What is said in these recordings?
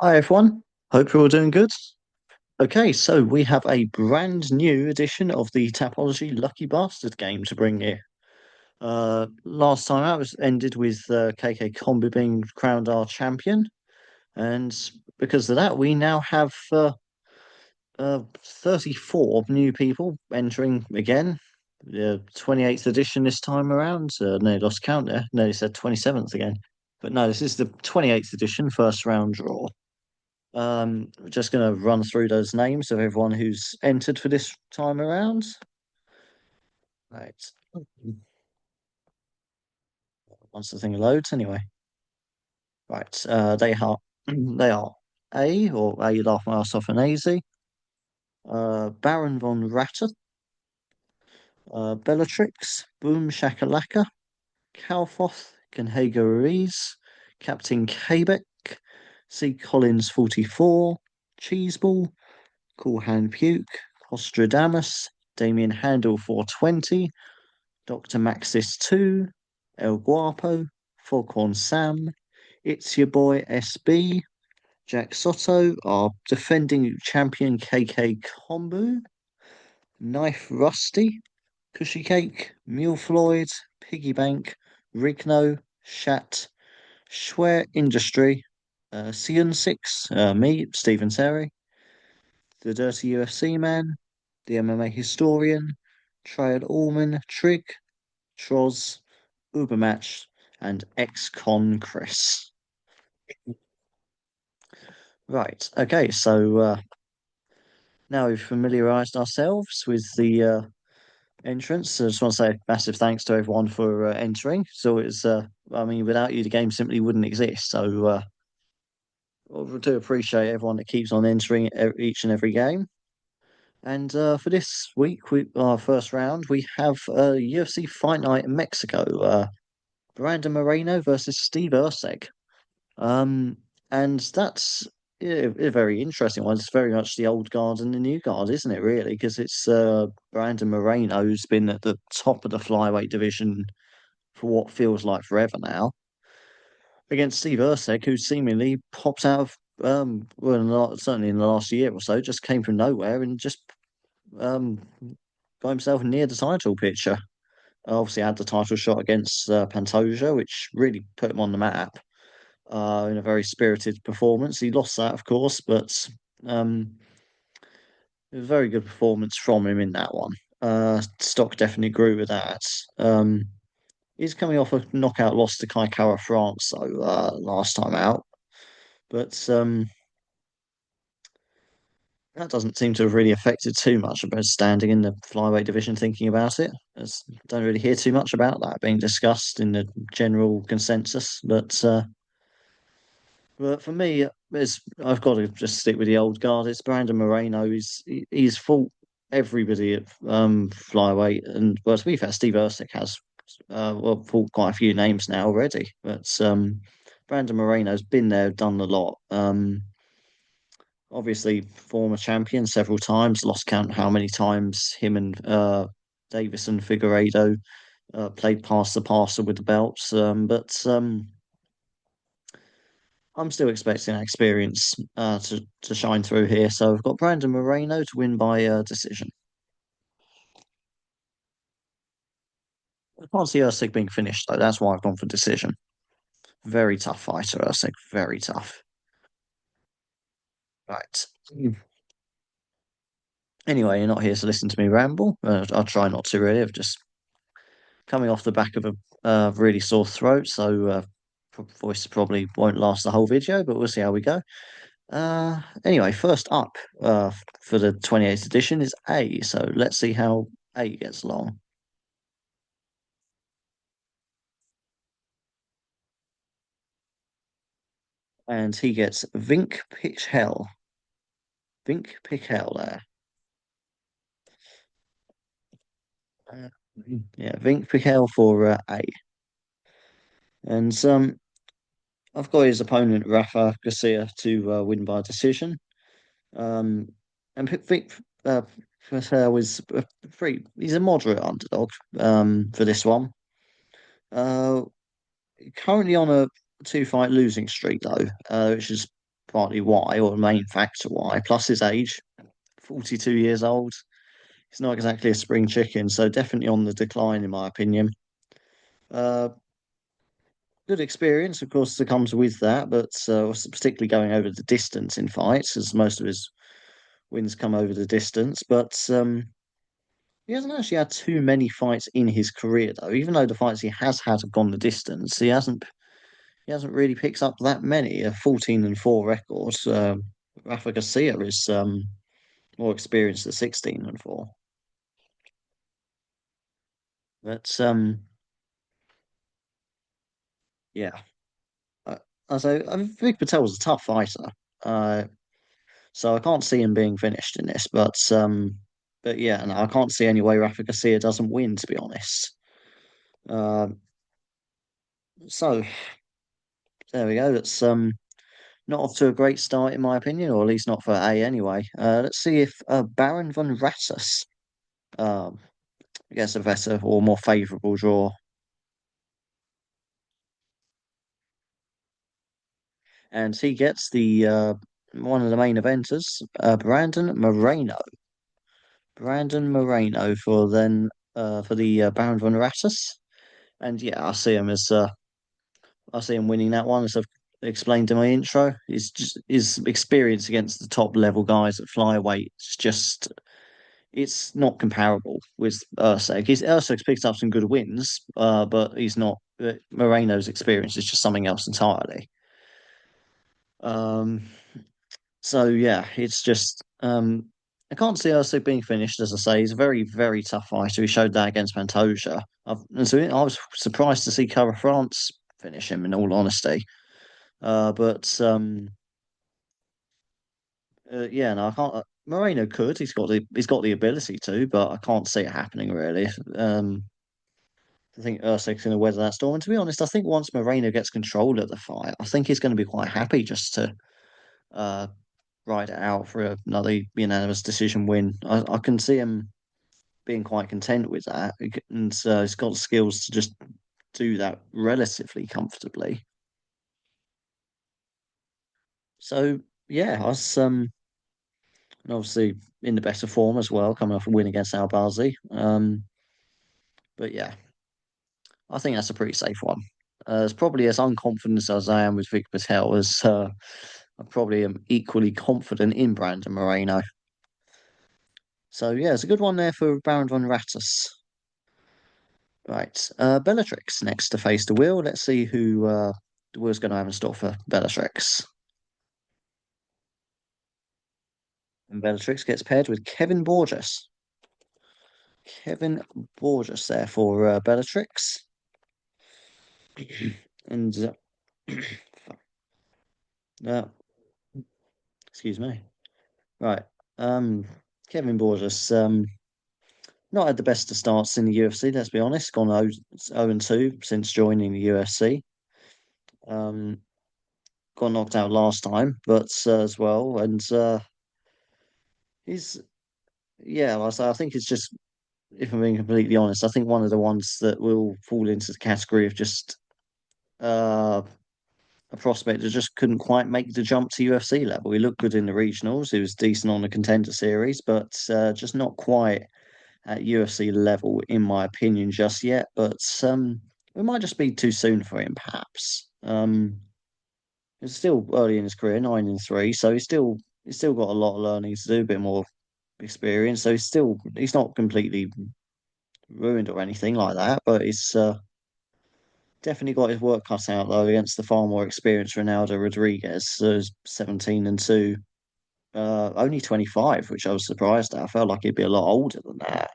Hi everyone, hope you're all doing good. Okay, so we have a brand new edition of the Tapology Lucky Bastard game to bring you. Last time out was ended with KK Combi being crowned our champion, and because of that, we now have 34 new people entering again. The 28th edition this time around. Nearly lost count there. Nearly said 27th again. But no, this is the 28th edition, first round draw. We're just going to run through those names of everyone who's entered for this time around. Right. Once the thing loads, anyway. Right. They are A laugh my ass off an AZ, Baron von Ratter, Bellatrix, Boom Shakalaka, Calfoth, Kenhager Ruiz, Captain Quebec, C. Collins 44, Cheeseball, Cool Hand Puke, Ostradamus, Damien Handel 420, Dr. Maxis 2, El Guapo, Foghorn Sam, It's Your Boy SB, Jack Soto, our defending champion KK Kombu, Knife Rusty, Cushy Cake, Mule Floyd, Piggy Bank, Rigno, Shat, Schwer Industry, Sion 6, me, Stephen Terry, The Dirty UFC Man, The MMA Historian, Triad Allman, Trig, Troz, Ubermatch, and ex-con Chris. Right, okay, so now we've familiarised ourselves with the entrance. I just want to say massive thanks to everyone for entering. So it's, I mean, without you, the game simply wouldn't exist. So we do appreciate everyone that keeps on entering each and every game. And for this week, our first round, we have UFC Fight Night in Mexico. Brandon Moreno versus Steve Erceg. Um, and that's a very interesting one. It's very much the old guard and the new guard, isn't it, really? Because it's Brandon Moreno who's been at the top of the flyweight division for what feels like forever now, against Steve Erceg, who seemingly popped out of, well, certainly in the last year or so, just came from nowhere and just um, got himself near the title picture. Obviously, had the title shot against Pantoja, which really put him on the map in a very spirited performance. He lost that, of course, but um, it was a very good performance from him in that one. Stock definitely grew with that. Um, he's coming off a knockout loss to Kai Kara France, so last time out, but that doesn't seem to have really affected too much about standing in the flyweight division. Thinking about it, don't really hear too much about that being discussed in the general consensus, but for me, I've got to just stick with the old guard. It's Brandon Moreno. He's fought everybody at flyweight, and well, to be fair, Steve Erceg has fought quite a few names now already. But Brandon Moreno's been there, done a lot. Obviously, former champion several times. Lost count how many times him and Davis and Figueiredo played past the parcel with the belts. But I'm still expecting that experience to shine through here. So I've got Brandon Moreno to win by decision. I can't see Usyk being finished though. That's why I've gone for decision. Very tough fighter, Usyk. Very tough. Right. Anyway, you're not here to listen to me ramble. I'll try not to really. I've just coming off the back of a really sore throat, so voice probably won't last the whole video, but we'll see how we go. Anyway, first up for the 28th edition is A. So let's see how A gets along. And he gets Vink Pichel. Vink Pichel there. Uh, yeah, Vink Pichel for A. And I've got his opponent Rafa Garcia to win by decision. Um, and Vink Pichel is he's a moderate underdog for this one. Uh, Currently on a two fight losing streak though, which is partly why, or the main factor why. Plus his age, 42 years old. He's not exactly a spring chicken, so definitely on the decline in my opinion. Uh, Good experience, of course, that comes with that, but particularly going over the distance in fights, as most of his wins come over the distance. But he hasn't actually had too many fights in his career, though. Even though the fights he has had have gone the distance, he hasn't really picked up that many. A 14-4 record. Rafa Garcia is more experienced at 16-4. But yeah, uh, I mean, Vic Patel was a tough fighter. Uh, So I can't see him being finished in this, but yeah, no, I can't see any way Rafa Garcia doesn't win, to be honest. Um, so there we go. That's not off to a great start in my opinion, or at least not for A anyway. Let's see if Baron von Rattus um gets a better or more favourable draw, and he gets the one of the main eventers, Brandon Moreno for the Baron von Rattus, and yeah, I see him winning that one, as I've explained in my intro. It's just his experience against the top level guys at flyweight. It's not comparable with Usyk. Usyk's picked up some good wins, but he's not. Moreno's experience is just something else entirely. Um, so yeah, it's just I can't see Usyk being finished. As I say, he's a very very tough fighter. He showed that against Pantoja. And so I was surprised to see Cara France finish him. In all honesty. But yeah, no, I can't. Moreno could. He's got the ability to, but I can't see it happening really. I think Usyk's going to weather that storm. And to be honest, I think once Moreno gets control of the fight, I think he's going to be quite happy just to uh, ride it out for another unanimous decision win. I can see him being quite content with that, and he's got the skills to just do that relatively comfortably. So yeah, I was and obviously in the better form as well, coming off a win against Albazi. But yeah, I think that's a pretty safe one. It's probably as unconfident as I am with Vic Patel, as I probably am equally confident in Brandon Moreno. So yeah, it's a good one there for Baron von Rattus. Right, Bellatrix next to face the wheel. Let's see who the wheel's going to have in store for Bellatrix. And Bellatrix gets paired with Kevin Borges. Kevin Borges there for Bellatrix. And uh, excuse me. Right. Um, Kevin Borges, not had the best of starts in the UFC, let's be honest. Gone 0-2 since joining the UFC. Um, got knocked out last time, but as well. And he's, yeah, like I say, I think it's just, if I'm being completely honest, I think one of the ones that will fall into the category of just uh, a prospect that just couldn't quite make the jump to UFC level. He looked good in the regionals. He was decent on the contender series, but just not quite at UFC level, in my opinion, just yet. But it might just be too soon for him, perhaps. It's still early in his career, 9-3, so he's still got a lot of learning to do, a bit more experience. So he's not completely ruined or anything like that, but he's definitely got his work cut out though against the far more experienced Ronaldo Rodriguez, 17-2. Only 25, which I was surprised at. I felt like he'd be a lot older than that.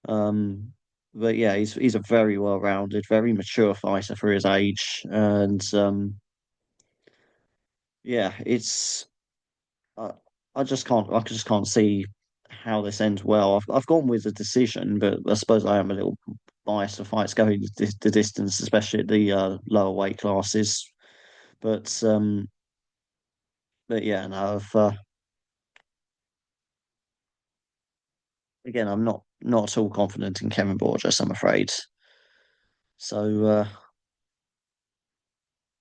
Um, but yeah, he's a very well-rounded, very mature fighter for his age, and yeah, it's I, I just can't see how this ends well. I've gone with a decision, but I suppose I am a little biased for fights going the distance, especially at the lower weight classes. But um, but yeah, no, again, I'm not at all confident in Kevin Borges, I'm afraid. So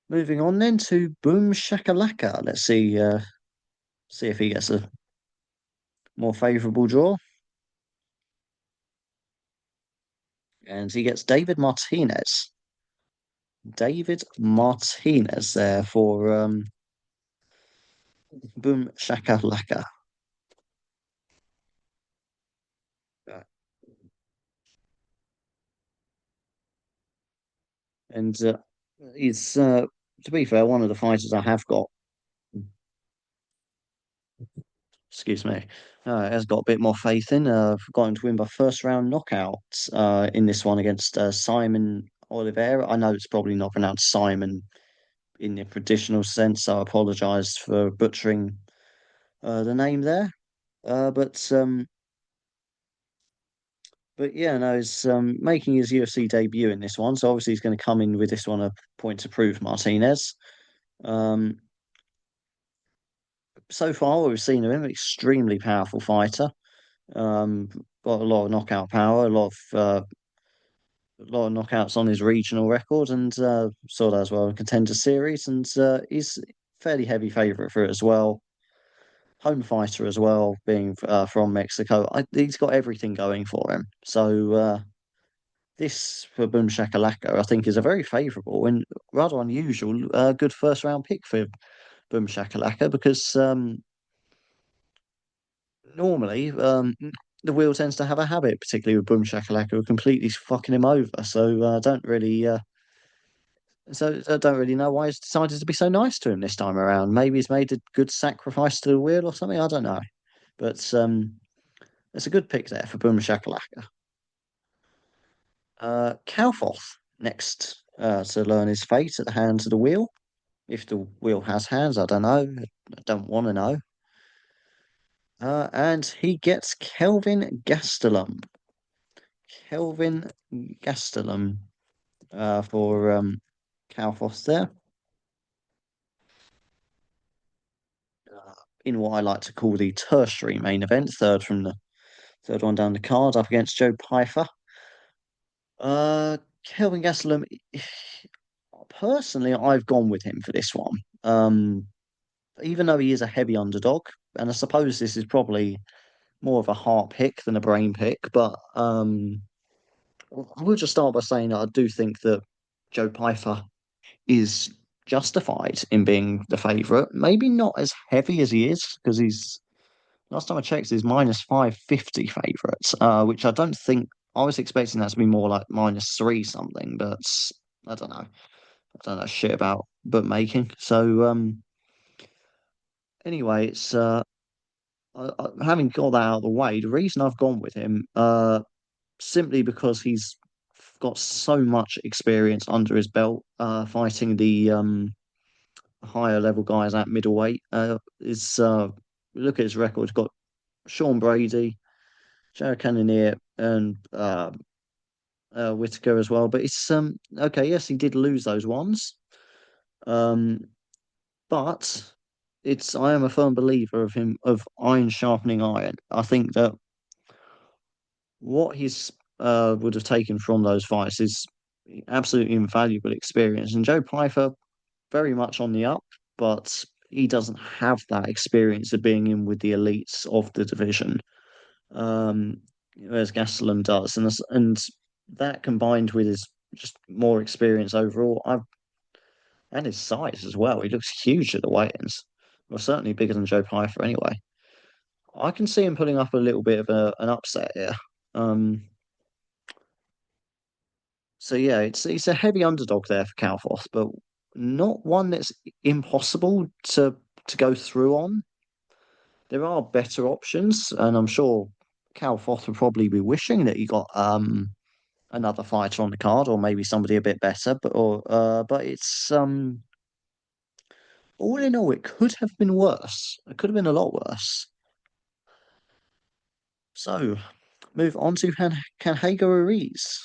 Moving on then to Boom Shakalaka. Let's see if he gets a more favourable draw. And he gets David Martinez. David Martinez there for Boom Shakalaka. Uh, And he's, to be fair, one of the fighters I have got, excuse me, has got a bit more faith in. I've got him to win by first round knockout in this one against Simon Oliveira. I know it's probably not pronounced Simon in the traditional sense, so I apologise for butchering the name there. Uh, but um, but yeah, no, he's making his UFC debut in this one, so obviously he's going to come in with this one a point to prove Martinez. Um, so far, what we've seen of him, extremely powerful fighter. Um, got a lot of knockout power, a lot of knockouts on his regional record, and saw that as well in Contender Series, and he's fairly heavy favourite for it as well. Home fighter as well, being from Mexico. He's got everything going for him. So this for Boom Shakalaka, I think, is a very favourable and rather unusual, good first round pick for Boom Shakalaka because normally the wheel tends to have a habit, particularly with Boom Shakalaka, of completely fucking him over. So I don't really. So I don't really know why he's decided to be so nice to him this time around. Maybe he's made a good sacrifice to the wheel or something. I don't know, but it's a good pick there for Boom Shakalaka. Kalfoth next to learn his fate at the hands of the wheel. If the wheel has hands, I don't know. I don't want to know. And he gets Kelvin Gastelum. Kelvin Gastelum for Kalfoth there. Uh, in what I like to call the tertiary main event, third one down the card, up against Joe Pyfer. Kelvin Gastelum, personally, I've gone with him for this one. Even though he is a heavy underdog, and I suppose this is probably more of a heart pick than a brain pick, but I will just start by saying that I do think that Joe Pyfer is justified in being the favourite. Maybe not as heavy as he is, because he's last time I checked, he's minus 550 favourites, which I don't think I was expecting that to be more like minus three something, but I don't know. I don't know shit about bookmaking. So anyway, it's having got that out of the way, the reason I've gone with him, simply because he's got so much experience under his belt, fighting the higher level guys at middleweight. Is look at his record. He's got Sean Brady, Joe Cannonier, and Whitaker as well. But it's okay. Yes, he did lose those ones, um, but it's I am a firm believer of him of iron sharpening iron. I think that what he's would have taken from those fights is absolutely invaluable experience. And Joe Pyfer very much on the up, but he doesn't have that experience of being in with the elites of the division, um, whereas Gastelum does, and that combined with his just more experience overall, and his size as well. He looks huge at the weigh-ins. Well, certainly bigger than Joe Pyfer anyway. I can see him putting up a little bit of an upset here. Um, So yeah, it's a heavy underdog there for Calfoth, but not one that's impossible to go through on. There are better options, and I'm sure Calfoth would probably be wishing that he got another fighter on the card, or maybe somebody a bit better. But it's all in all, it could have been worse. It could have been a lot worse. So move on to Canhego Ruiz.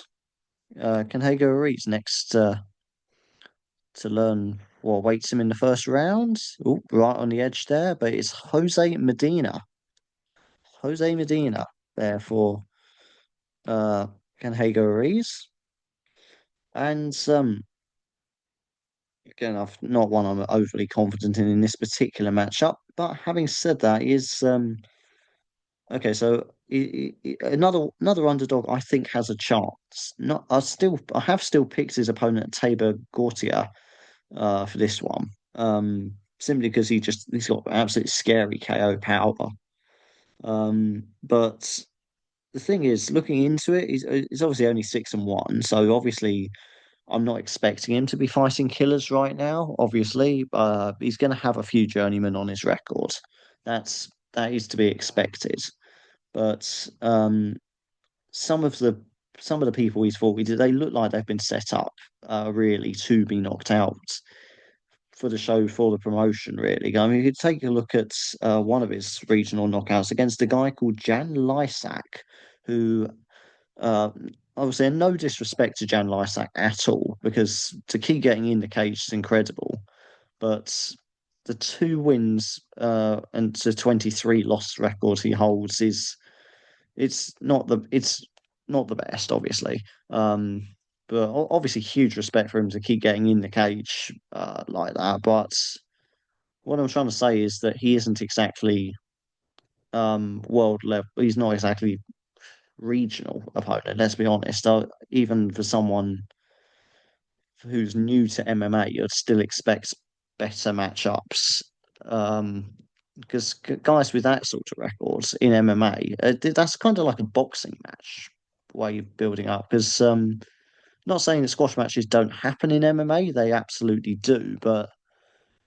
Canhego Ruiz next. To learn what awaits him in the first round. Oh, right on the edge there, but it's Jose Medina. Jose Medina there for uh Canhego Ruiz. And Again, I've not one I'm overly confident in this particular matchup. But having said that, is okay. So another underdog I think has a chance. Not I have still picked his opponent Tabor Gautier for this one. Simply because he's got absolutely scary KO power. But the thing is, looking into it, he's obviously only 6-1, so obviously I'm not expecting him to be fighting killers right now. Obviously, he's going to have a few journeymen on his record. That is to be expected. But some of the some of the people he's fought with, they look like they've been set up really to be knocked out for the show, for the promotion, really. I mean, you could take a look at one of his regional knockouts against a guy called Jan Lysak, who, uh, obviously, and no disrespect to Jan Lysak at all, because to keep getting in the cage is incredible. But the two wins and the 23 loss record he holds is it's not the best, obviously. Um, but obviously, huge respect for him to keep getting in the cage like that. But what I'm trying to say is that he isn't exactly world level. He's not exactly regional opponent. Let's be honest. Even for someone who's new to MMA, you'd still expect better matchups. Um, because guys with that sort of records in MMA, that's kind of like a boxing match way of building up. Because not saying that squash matches don't happen in MMA, they absolutely do. But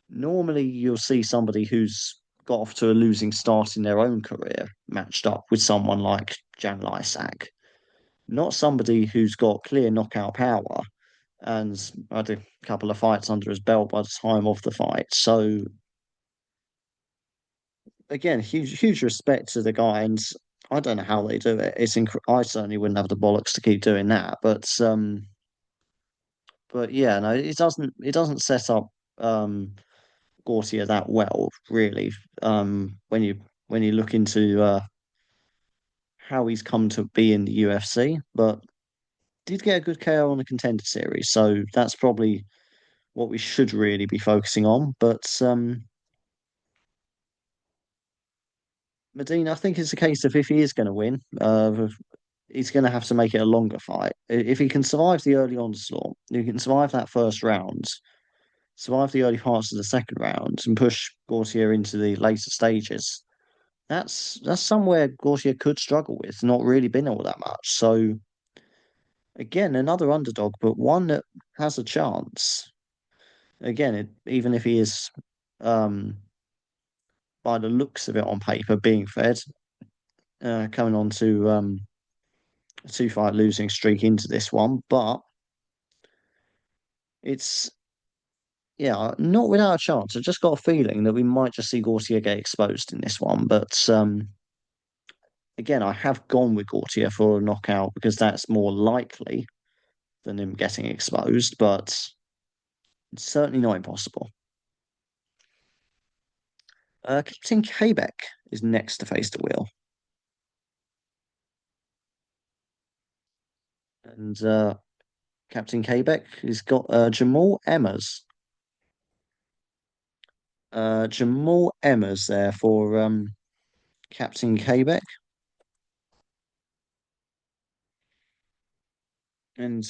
normally you'll see somebody who's got off to a losing start in their own career matched up with someone like Jan Lysak, not somebody who's got clear knockout power and had a couple of fights under his belt by the time of the fight. So again, huge respect to the guy, and I don't know how they do it. I certainly wouldn't have the bollocks to keep doing that, but yeah, no, it doesn't set up Gautier that well, really. When you look into how he's come to be in the UFC, but did get a good KO on the contender series, so that's probably what we should really be focusing on. But Medina, I think it's a case of if he is going to win, he's going to have to make it a longer fight. If he can survive the early onslaught, he can survive that first round, survive the early parts of the second round, and push Gautier into the later stages. That's somewhere Gautier could struggle with. Not really been all that much. So again, another underdog, but one that has a chance. Again, even if he is, um, by the looks of it on paper, being fed, coming on to a two-fight losing streak into this one, but it's yeah, not without a chance. I just got a feeling that we might just see Gautier get exposed in this one, but again, I have gone with Gautier for a knockout because that's more likely than him getting exposed, but it's certainly not impossible. Captain Quebec is next to face the wheel, and Captain Quebec has got Jamal Emmers. Jamal Emmers there for Captain Quebec, and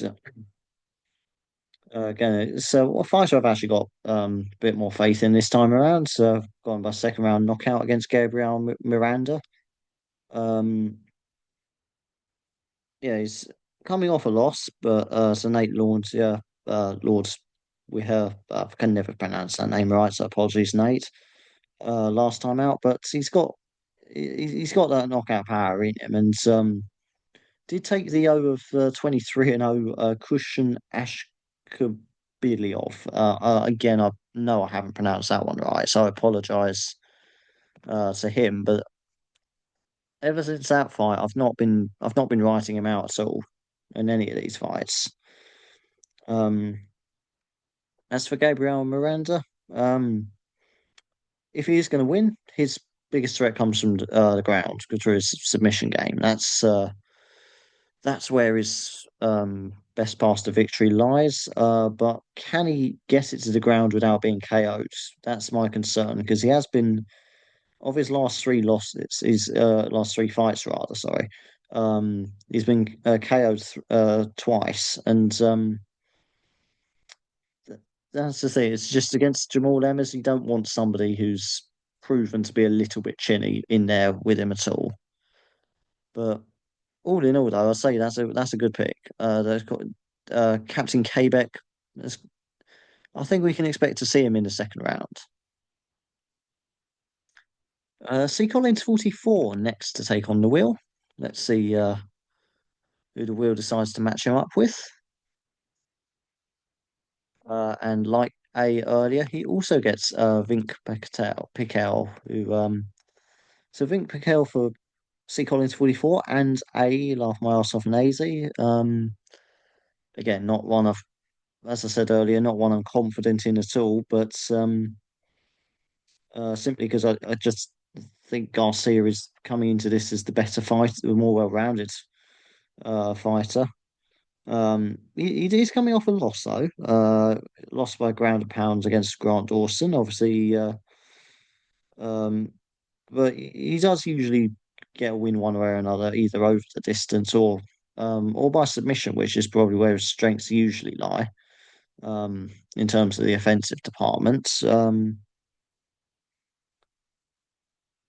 again, so a fighter I've actually got a bit more faith in this time around. So I've gone by second round knockout against Gabriel Miranda. Um, yeah, he's coming off a loss, but so Nate Lords, yeah, Lords, we have I can never pronounce that name right, so apologies, Nate. Last time out, but he's got that knockout power in him, and did take the O of 23-0 Kushan Ashkabiliov. Again, I know I haven't pronounced that one right, so I apologise to him. But ever since that fight, I've not been writing him out at all in any of these fights. Um, as for Gabriel Miranda, um, if he is going to win, his biggest threat comes from the ground through his submission game. That's where his best path to victory lies. But can he get it to the ground without being KO'd? That's my concern because he has been of his last three losses, his last three fights rather. Sorry, he's been KO'd twice, and that's the thing. It's just against Jamal Emmers. You don't want somebody who's proven to be a little bit chinny in there with him at all. But all in all, though, I'd say that's a good pick. They've got Captain Quebec. I think we can expect to see him in the second round. C Collins 44 next to take on the wheel. Let's see who the wheel decides to match him up with. And like A earlier, he also gets Vink Pikel, who so Vink Pikel for C Collins 44 and A laugh my ass off Nazy. Again, not one of as I said earlier, not one I'm confident in at all, but simply because I just think Garcia is coming into this as the better fighter, the more well-rounded fighter. He's coming off a loss though, lost by ground and pounds against Grant Dawson, obviously. Um, but he does usually get a win one way or another, either over the distance or by submission, which is probably where his strengths usually lie. In terms of the offensive department.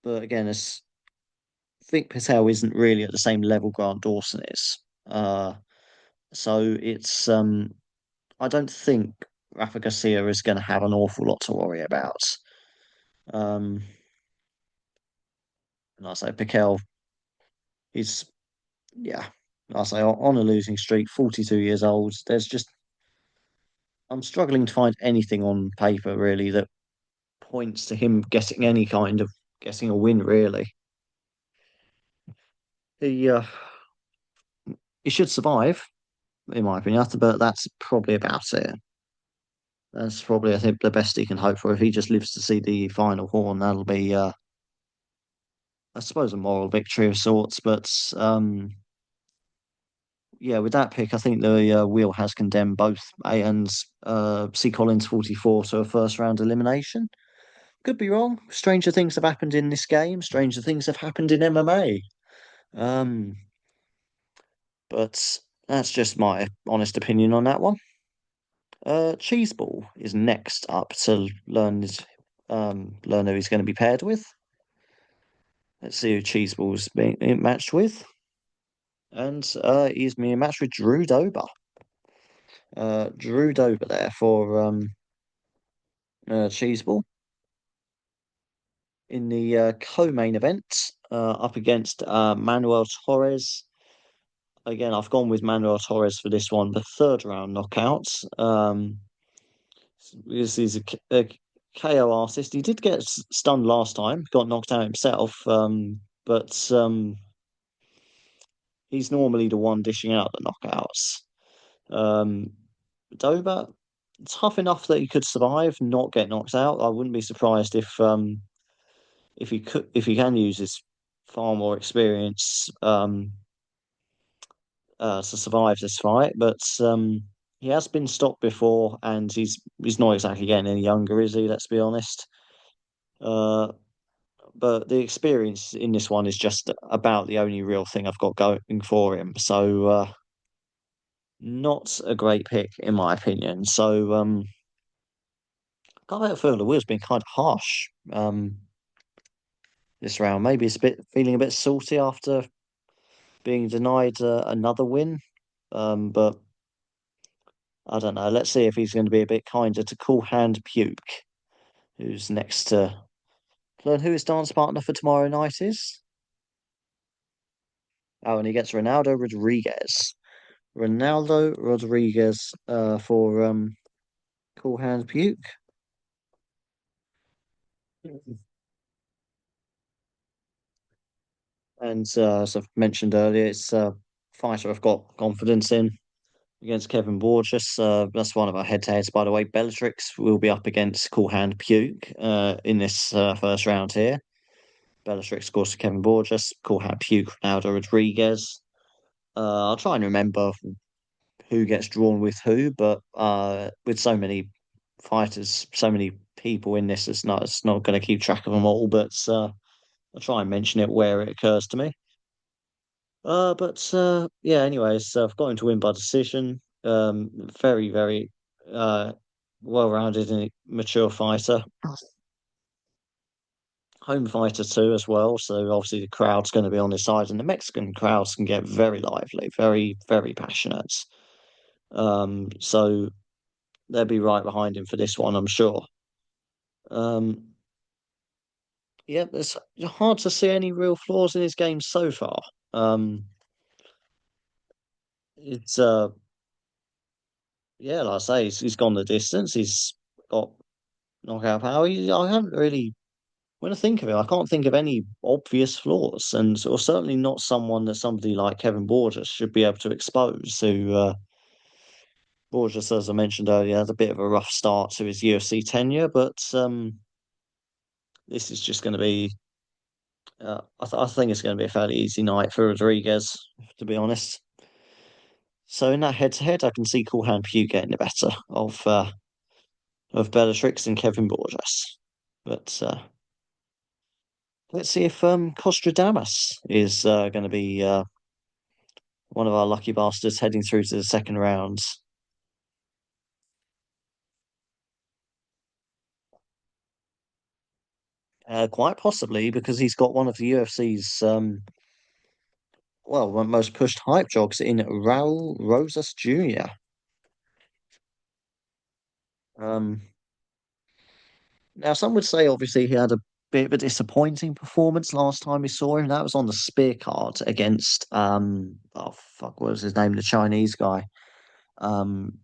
But again, it's Vic Patel isn't really at the same level Grant Dawson is. So it's I don't think Rafa Garcia is going to have an awful lot to worry about. Um, and I say Piquel, he's yeah, I say on a losing streak, 42 years old. There's just I'm struggling to find anything on paper really that points to him getting any kind of getting a win really. He uh, he should survive, in my opinion, but that's probably about it. That's probably, I think, the best he can hope for. If he just lives to see the final horn, that'll be, I suppose, a moral victory of sorts. But yeah, with that pick, I think the wheel has condemned both A and C Collins 44 to a first round elimination. Could be wrong. Stranger things have happened in this game. Stranger things have happened in MMA. Um, but that's just my honest opinion on that one. Cheeseball is next up to learn who he's going to be paired with. Let's see who Cheeseball's being matched with. And he's being matched with Drew Dober. Drew Dober there for Cheeseball. In the co-main event, up against Manuel Torres. Again, I've gone with Manuel Torres for this one, the third round knockout. This is a KO artist. He did get stunned last time, got knocked out himself, but he's normally the one dishing out the knockouts. Um, Dober, tough enough that he could survive, not get knocked out. I wouldn't be surprised if he can use his far more experience to survive this fight. But he has been stopped before, and he's not exactly getting any younger, is he? Let's be honest. Uh, but the experience in this one is just about the only real thing I've got going for him. So not a great pick in my opinion. So I feel the wheel's been kind of harsh this round. Maybe it's a bit feeling a bit salty after being denied another win. But I don't know. Let's see if he's going to be a bit kinder to Cool Hand Puke, who's next to learn who his dance partner for tomorrow night is. Oh, and he gets Ronaldo Rodriguez. Ronaldo Rodriguez for Cool Hand Puke. And as I've mentioned earlier, it's a fighter I've got confidence in against Kevin Borges. That's one of our head-to-heads, by the way. Bellatrix will be up against Cool Hand Puke in this first round here. Bellatrix scores to Kevin Borges. Cool Hand Puke, Ronaldo Rodriguez. I'll try and remember who gets drawn with who, but with so many fighters, so many people in this, it's not going to keep track of them all. But I'll try and mention it where it occurs to me. But yeah. Anyways, I've got him to win by decision. Very, very uh, well-rounded and mature fighter. Home fighter too, as well. So obviously the crowd's going to be on his side, and the Mexican crowds can get very lively, very, very passionate. So they'll be right behind him for this one, I'm sure. Um, yeah, it's hard to see any real flaws in his game so far. Um, it's yeah, like I say, he's gone the distance. He's got knockout power. I haven't really, when I think of it, I can't think of any obvious flaws, and or certainly not someone that somebody like Kevin Borges should be able to expose. Who Borges, as I mentioned earlier, had a bit of a rough start to his UFC tenure, but this is just going to be. I think it's going to be a fairly easy night for Rodriguez, to be honest. So in that head-to-head, I can see Cool Hand Pugh getting the better of Bellatrix and Kevin Borges. But let's see if Costradamus is going to be one of our lucky bastards heading through to the second round. Quite possibly because he's got one of the UFC's well, most pushed hype jogs in Raul Rosas Jr. Um, Now some would say obviously he had a bit of a disappointing performance last time we saw him. That was on the spear card against oh fuck, what was his name? The Chinese guy. Um,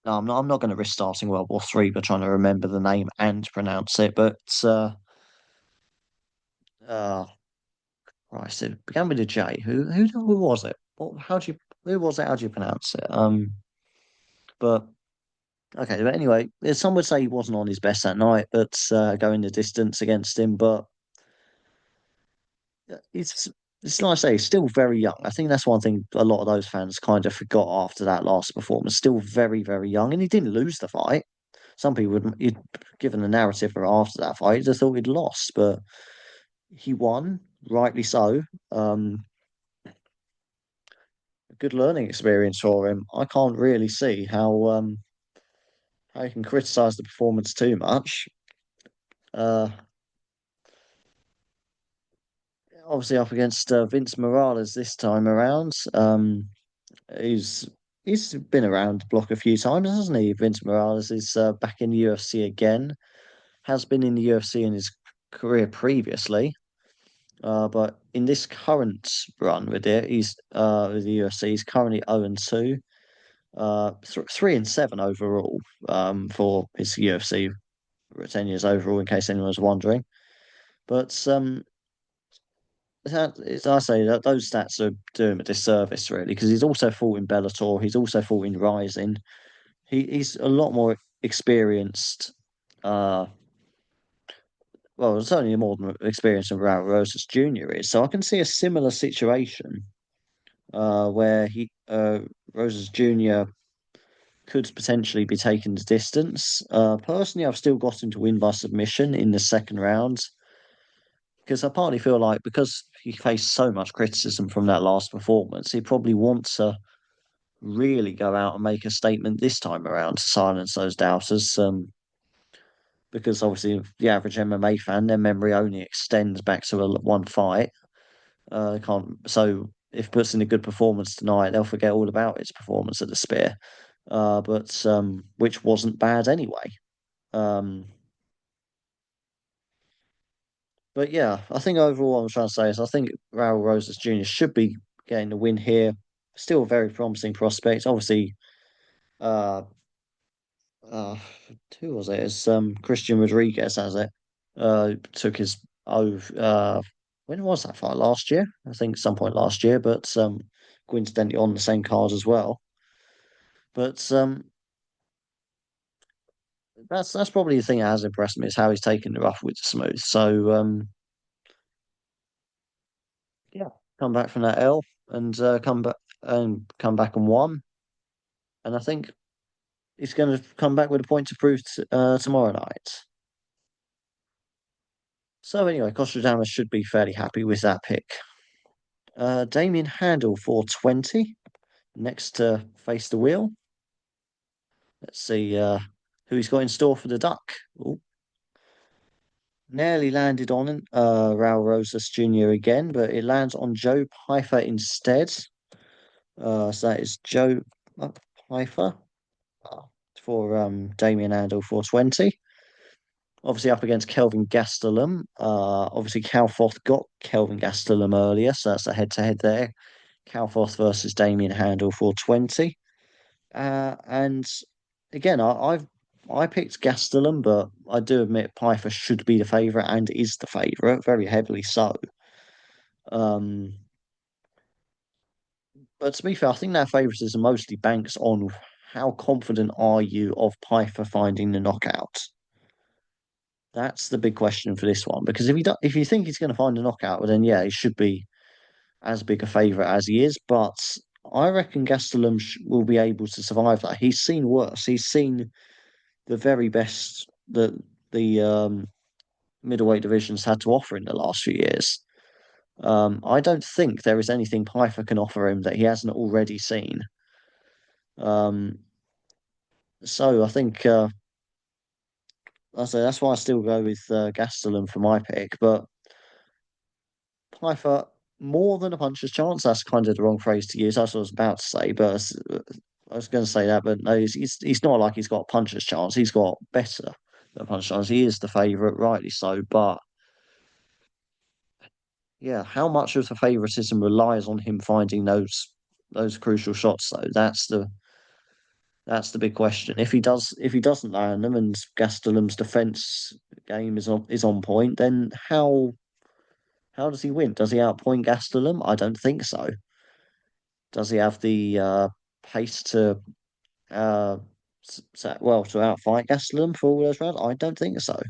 no, I'm not going to risk starting World War Three by trying to remember the name and pronounce it. But uh, Christ, it began with a J. Who was it? What? How do you? Who was it? How do you pronounce it? But okay. But anyway, some would say he wasn't on his best that night, but going the distance against him. But it's it's like I say, he's still very young. I think that's one thing a lot of those fans kind of forgot after that last performance. Still very, very young, and he didn't lose the fight. Some people would, you'd given the narrative for after that fight, they thought he'd lost, but he won, rightly so. Um, a good learning experience for him. I can't really see how you can criticize the performance too much. Uh, Obviously up against Vince Morales this time around. He's he's been around the block a few times, hasn't he? Vince Morales is back in the UFC again. Has been in the UFC in his career previously, but in this current run with it, he's with the UFC. He's currently 0-2, 3-7 overall. For his UFC tenures overall, in case anyone was wondering. But I say that those stats are doing him a disservice, really, because he's also fought in Bellator. He's also fought in Rising. He's a lot more experienced. Uh, well, certainly more than experienced than Raul Rosas Jr. is. So I can see a similar situation where Rosas Jr. could potentially be taken to distance. Personally, I've still got him to win by submission in the second round because I partly feel like because he faced so much criticism from that last performance, he probably wants to really go out and make a statement this time around to silence those doubters. Because obviously the average MMA fan, their memory only extends back to one fight. They can't. So if it puts in a good performance tonight, they'll forget all about its performance at the Spear. But which wasn't bad anyway. Um, but yeah, I think overall what I'm trying to say is I think Raul Rosas Jr. should be getting the win here. Still a very promising prospect. Obviously, uh, uh, who was it? It's Christian Rodriguez has it. Took his when was that fight? Last year, I think, some point last year, but coincidentally on the same card as well. But that's probably the thing that has impressed me is how he's taken the rough with the smooth. So yeah, come back from that L and come back. and come back and won. And I think he's going to come back with a point to prove tomorrow night. So anyway, Costradamus should be fairly happy with that pick. Damien Handel for 20. Next to face the wheel. Let's see who he's got in store for the duck. Ooh, nearly landed on Raul Rosas Jr. again, but it lands on Joe Pfeiffer instead. So that is Joe Pfeiffer uh, for Damien Handel for 20. Obviously up against Kelvin Gastelum. Obviously Calfoth got Kelvin Gastelum earlier, so that's a head-to-head there. Calfoth versus Damien Handel for 20. And again, I picked Gastelum, but I do admit Pfeiffer should be the favourite and is the favourite, very heavily so. Um, but to be fair, I think that favouritism mostly banks on how confident are you of Pfeiffer finding the knockout. That's the big question for this one, because if you think he's going to find a knockout, well then yeah, he should be as big a favourite as he is. But I reckon Gastelum will be able to survive that. He's seen worse. He's seen the very best that the middleweight division's had to offer in the last few years. I don't think there is anything Pfeiffer can offer him that he hasn't already seen. Um, so I think I say that's why I still go with Gastelum for my pick. But Pfeiffer more than a puncher's chance. That's kind of the wrong phrase to use. That's what I was about to say, but I was going to say that, but no, he's not like he's got a puncher's chance. He's got better than a puncher's chance. He is the favourite, rightly so. But yeah, how much of the favouritism relies on him finding those crucial shots though? That's the big question. If he doesn't land them and Gastelum's defence game is on point, then how does he win? Does he outpoint Gastelum? I don't think so. Does he have the pace to uh to outfight Gastelum for all those rounds? I don't think so.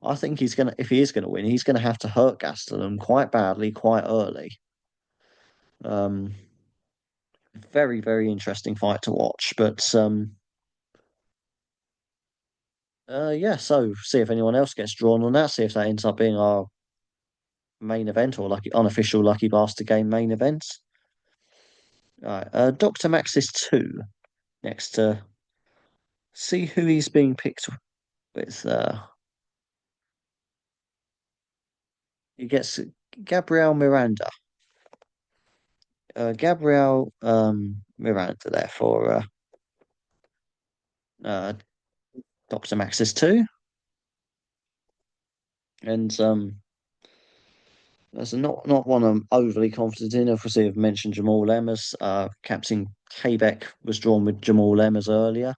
I think if he is gonna win, he's gonna have to hurt Gastelum quite badly, quite early. Um, very, very interesting fight to watch. But yeah, so see if anyone else gets drawn on that, see if that ends up being our main event or like unofficial Lucky Bastard Game main event. All right, Dr. Maxis 2 next to see who he's being picked with. He gets Gabriel Miranda. Gabriel Miranda there for uh, Dr. Maxis 2. And that's not one I'm overly confident in. Obviously, I've mentioned Jamal Lemmers. Captain Quebec was drawn with Jamal Lemmers earlier.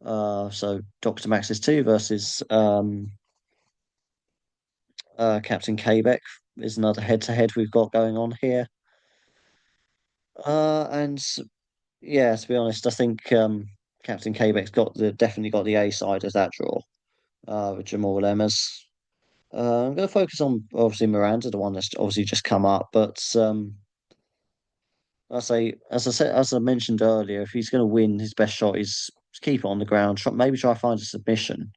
So Dr. Maxis 2 versus Captain Quebec is another head-to-head we've got going on here. And yeah, to be honest, I think Captain Quebec's definitely got the A side of that draw with Jamal Lemmers. I'm going to focus on obviously Miranda, the one that's obviously just come up. But as I mentioned earlier, if he's going to win, his best shot is to keep it on the ground. Maybe try to find a submission.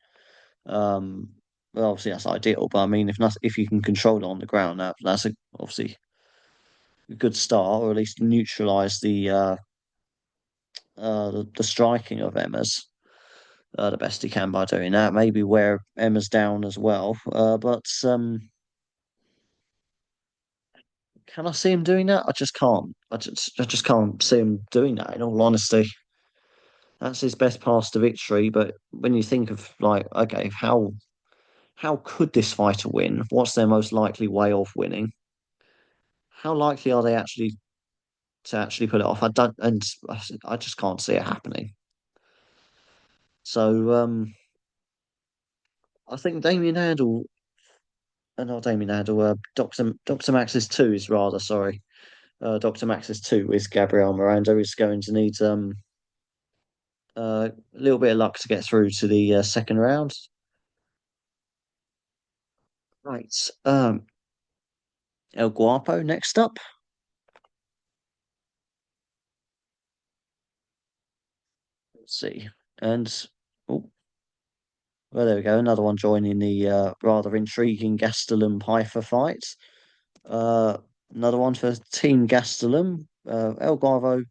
Um, well, obviously that's ideal, but I mean, if you can control it on the ground, that's obviously a good start, or at least neutralize the striking of Emma's the best he can by doing that. Maybe wear Emma's down as well. But can I see him doing that? I just can't. I just can't see him doing that. In all honesty, that's his best path to victory. But when you think of like, okay, how could this fighter win? What's their most likely way of winning? How likely are they actually pull it off? I don't, and I just can't see it happening. So I think Damien Handel, not Damien Handel, Doctor Max's 2 is rather sorry. Dr. Max's 2 is Gabriel Miranda is going to need a little bit of luck to get through to the second round. Right. El Guapo next up. see. And oh, well, there we go. Another one joining the rather intriguing Gastelum Pfeiffer fight. Uh, Another one for Team Gastelum, El Garvo,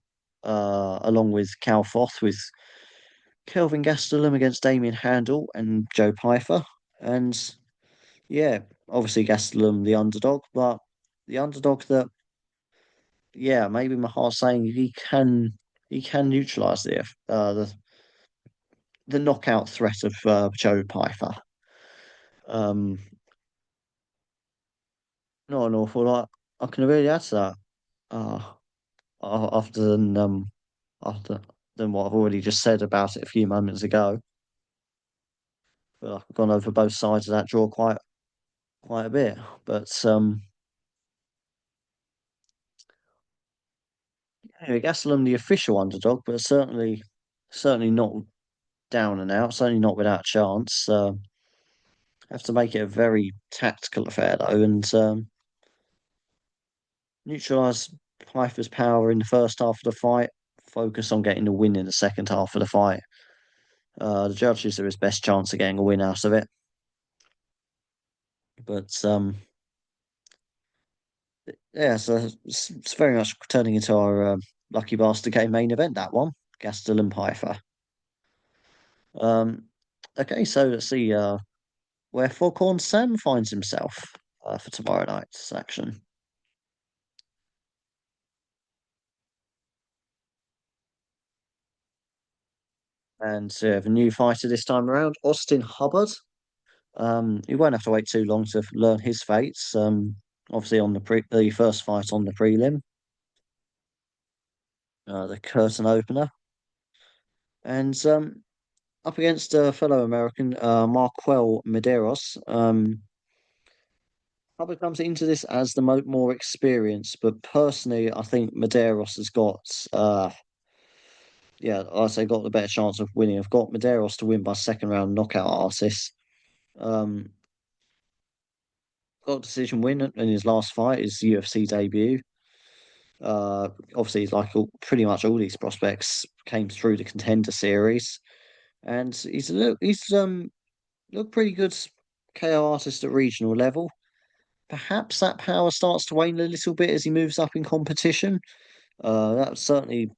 along with Cal Foth, with Kelvin Gastelum against Damien Handel and Joe Pfeiffer. And yeah, obviously Gastelum the underdog, but the underdog that, yeah, maybe my heart's saying he can neutralize the knockout threat of Joe Pfeiffer. Um, Not an awful lot I can really add to that. Uh, after after than what I've already just said about it a few moments ago. But I've gone over both sides of that draw quite a bit. But anyway, Gastelum the official underdog, but certainly not down and out. Certainly not without chance. Have to make it a very tactical affair though, and neutralize Pfeiffer's power in the first half of the fight. Focus on getting the win in the second half of the fight. The judges are his best chance of getting a win out of it. But yeah, so it's very much turning into our Lucky Bastard Game main event, that one, Gastel and Pfeiffer. Um, okay, so let's see where Foghorn Sam finds himself for tomorrow night's action. And so we have a new fighter this time around, Austin Hubbard. He won't have to wait too long to learn his fates. Obviously on the first fight on the prelim, the curtain opener, and up against a fellow American, Marquel Medeiros. Hubbard comes into this as the more experienced, but personally, I think Medeiros has got, yeah, I'd say got the better chance of winning. I've got Medeiros to win by second round knockout artist. Um, got a decision win in his last fight, his UFC debut. Obviously, like pretty much all these prospects came through the contender series, and he's looked pretty good KO artist at regional level. Perhaps that power starts to wane a little bit as he moves up in competition. Uh, that certainly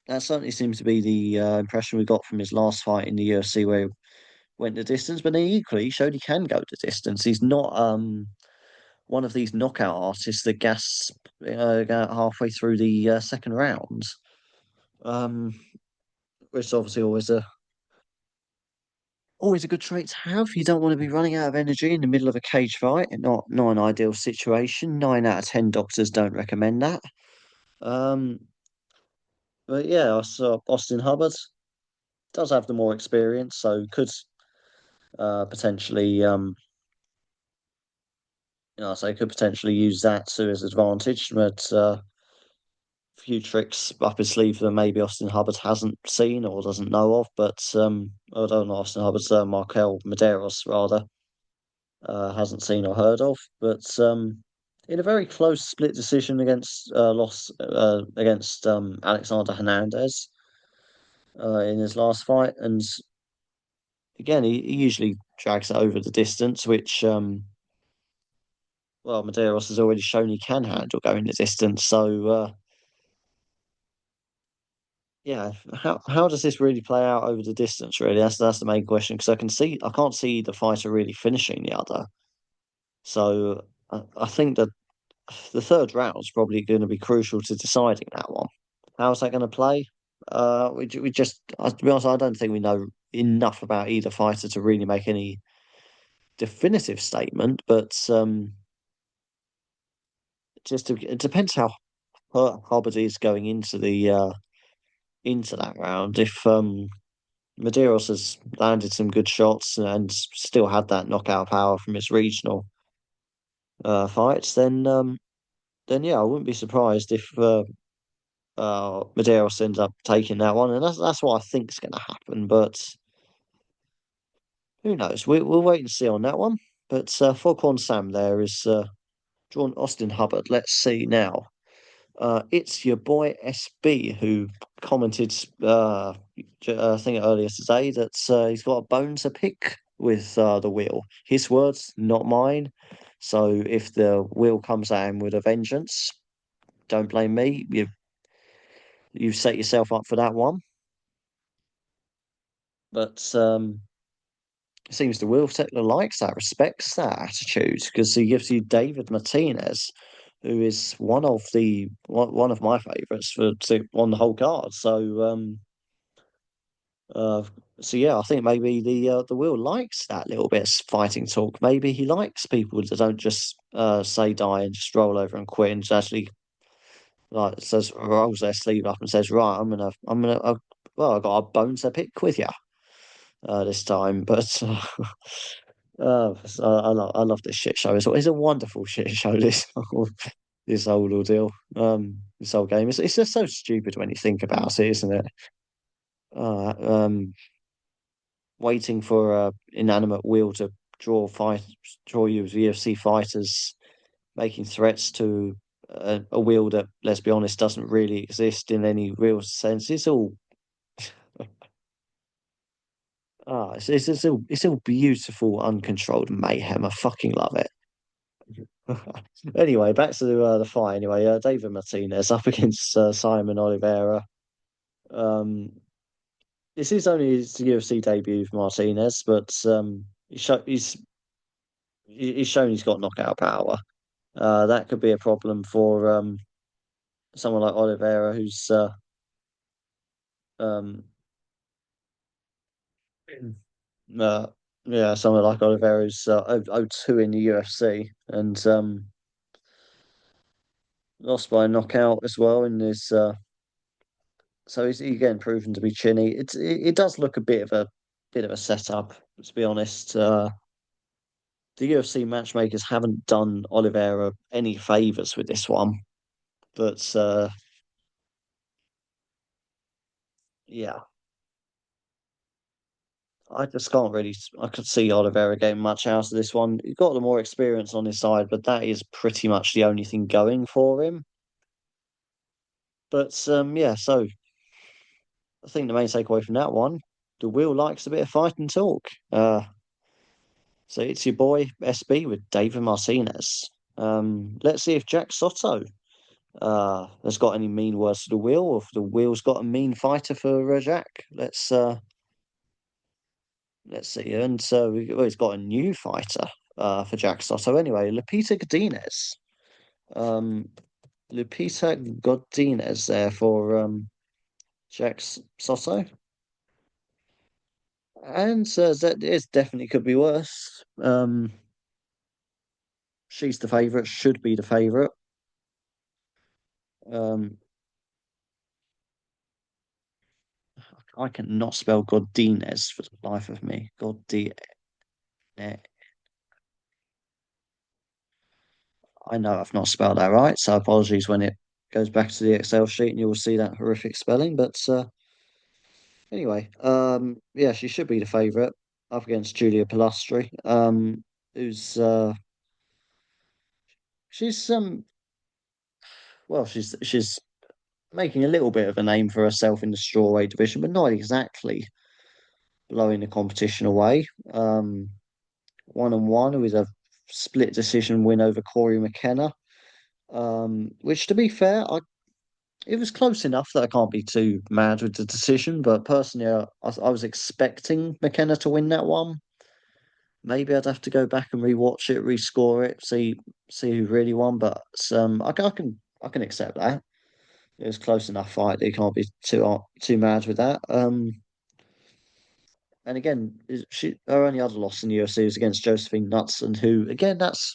that certainly seems to be the impression we got from his last fight in the UFC, where he went the distance. But then he equally showed he can go the distance. He's not one of these knockout artists that gasp halfway through the second round. Um, which is obviously always a good trait to have. You don't want to be running out of energy in the middle of a cage fight. Not an ideal situation. 9 out of 10 doctors don't recommend that. Um, but yeah, I saw Austin Hubbard does have the more experience, so could potentially so could potentially use that to his advantage. But few tricks up his sleeve that maybe Austin Hubbard hasn't seen or doesn't know of. But I don't know Austin Hubbard's Markel Medeiros rather hasn't seen or heard of. But in a very close split decision against Alexander Hernandez in his last fight, and again he usually drags it over the distance, which well Medeiros has already shown he can handle going the distance. So yeah, how does this really play out over the distance? Really, that's the main question because I can't see the fighter really finishing the other. So I think that the third round is probably going to be crucial to deciding that one. How's that going to play? To be honest, I don't think we know enough about either fighter to really make any definitive statement. But it depends how hurt Hubbard is going into that round. If Medeiros has landed some good shots and still had that knockout power from his regional fights, then yeah, I wouldn't be surprised if Medeiros ends up taking that one, and that's what I think is going to happen. But who knows? We'll wait and see on that one. But Foghorn Sam there is drawn Austin Hubbard. Let's see now. It's your boy SB who commented, I think earlier today, that he's got a bone to pick with the wheel. His words, not mine. So if the wheel comes at him with a vengeance, don't blame me. You've set yourself up for that one. But it seems the wheel settler likes that, respects that attitude, because he gives you David Martinez, who is one of my favourites on the whole card. Uh, so yeah, I think maybe the Will likes that little bit of fighting talk. Maybe he likes people that don't just say die and just roll over and quit, and just actually like says rolls their sleeve up and says, right, well, I got a bone to pick with you this time, but. I love this shit show. It's a wonderful shit show. This whole ordeal, this whole game. It's just so stupid when you think about it, isn't it? Uh, um, Waiting for a inanimate wheel to draw you as UFC fighters, making threats to a wheel that, let's be honest, doesn't really exist in any real sense. It's all it's all beautiful, uncontrolled mayhem. I fucking love it. Anyway, back to the fight. Anyway, David Martinez up against Simon Oliveira. Um, this is only his UFC debut for Martinez, but he's shown he's got knockout power. That could be a problem for someone like Oliveira, who's um, uh, yeah, someone like Oliveira who's 0-2 in the UFC and lost by a knockout as well in his. So he's again proven to be chinny. It does look a bit of a setup, to be honest. The UFC matchmakers haven't done Oliveira any favors with this one, but yeah, I just can't really. I could see Oliveira getting much out of this one. He's got the more experience on his side, but that is pretty much the only thing going for him. But yeah, so I think the main takeaway from that one, the wheel likes a bit of fight and talk. So it's your boy SB with David Martinez. Let's see if Jack Soto has got any mean words to the wheel, or if the wheel's got a mean fighter for Jack. Let's see. And so well, he's got a new fighter for Jack Soto anyway, Lupita Godinez. Um, Lupita Godinez there for Jack Soto. And that is definitely could be worse. She's the favourite, should be the favourite. Um, I cannot spell Godinez for the life of me. Godinez. I know I've not spelled that right, so apologies when it goes back to the Excel sheet and you will see that horrific spelling. But anyway, yeah, she should be the favourite up against Julia Pilastri, who's she's well, she's making a little bit of a name for herself in the strawweight division, but not exactly blowing the competition away. 1-1 with a split decision win over Corey McKenna. Which to be fair, it was close enough that I can't be too mad with the decision. But personally, I was expecting McKenna to win that one. Maybe I'd have to go back and rewatch it, rescore it, see who really won. But I can accept that. It was close enough fight. You can't be too mad with that. And again, her only other loss in the UFC was against Josephine Knudsen, who again that's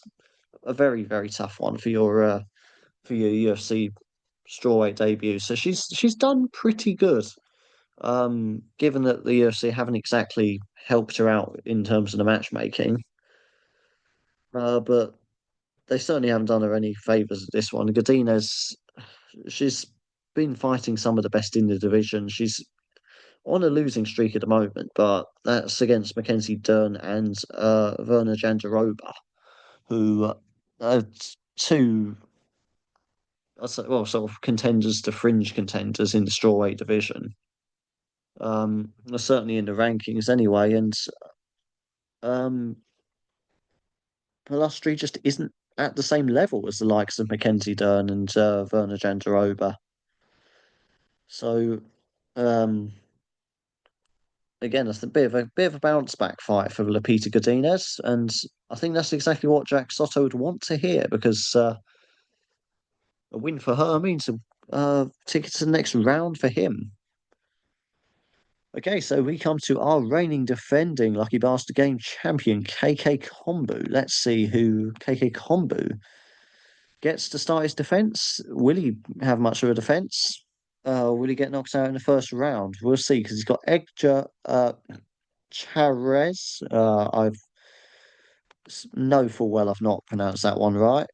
a very tough one for your UFC strawweight debut. So she's done pretty good. Given that the UFC haven't exactly helped her out in terms of the matchmaking, but they certainly haven't done her any favors at this one. Godinez, she's been fighting some of the best in the division. She's on a losing streak at the moment, but that's against Mackenzie Dern and Verna Jandiroba, who are two well, sort of contenders to fringe contenders in the strawweight division. Certainly in the rankings anyway, and um, Palustri just isn't at the same level as the likes of Mackenzie Dern and Werner Jandiroba. So, um, again, it's a bit of a bounce back fight for Lupita Godinez, and I think that's exactly what Jack Soto would want to hear because a win for her means a ticket to the next round for him. Okay, so we come to our reigning defending Lucky Bastard Game champion, KK Kombu. Let's see who KK Kombu gets to start his defense. Will he have much of a defense? Will he get knocked out in the first round? We'll see because he's got Edgar Charez. I've know full well I've not pronounced that one right.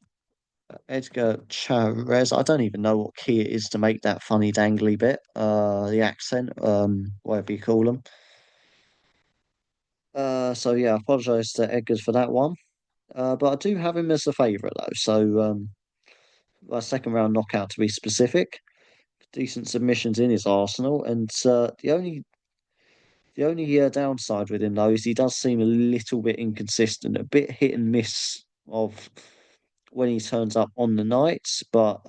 Edgar Charez. I don't even know what key it is to make that funny dangly bit. The accent, whatever you call them. So yeah, I apologise to Edgar for that one. But I do have him as a favourite though. So a second round knockout to be specific. Decent submissions in his arsenal, and the only downside with him though is he does seem a little bit inconsistent, a bit hit and miss of when he turns up on the nights. But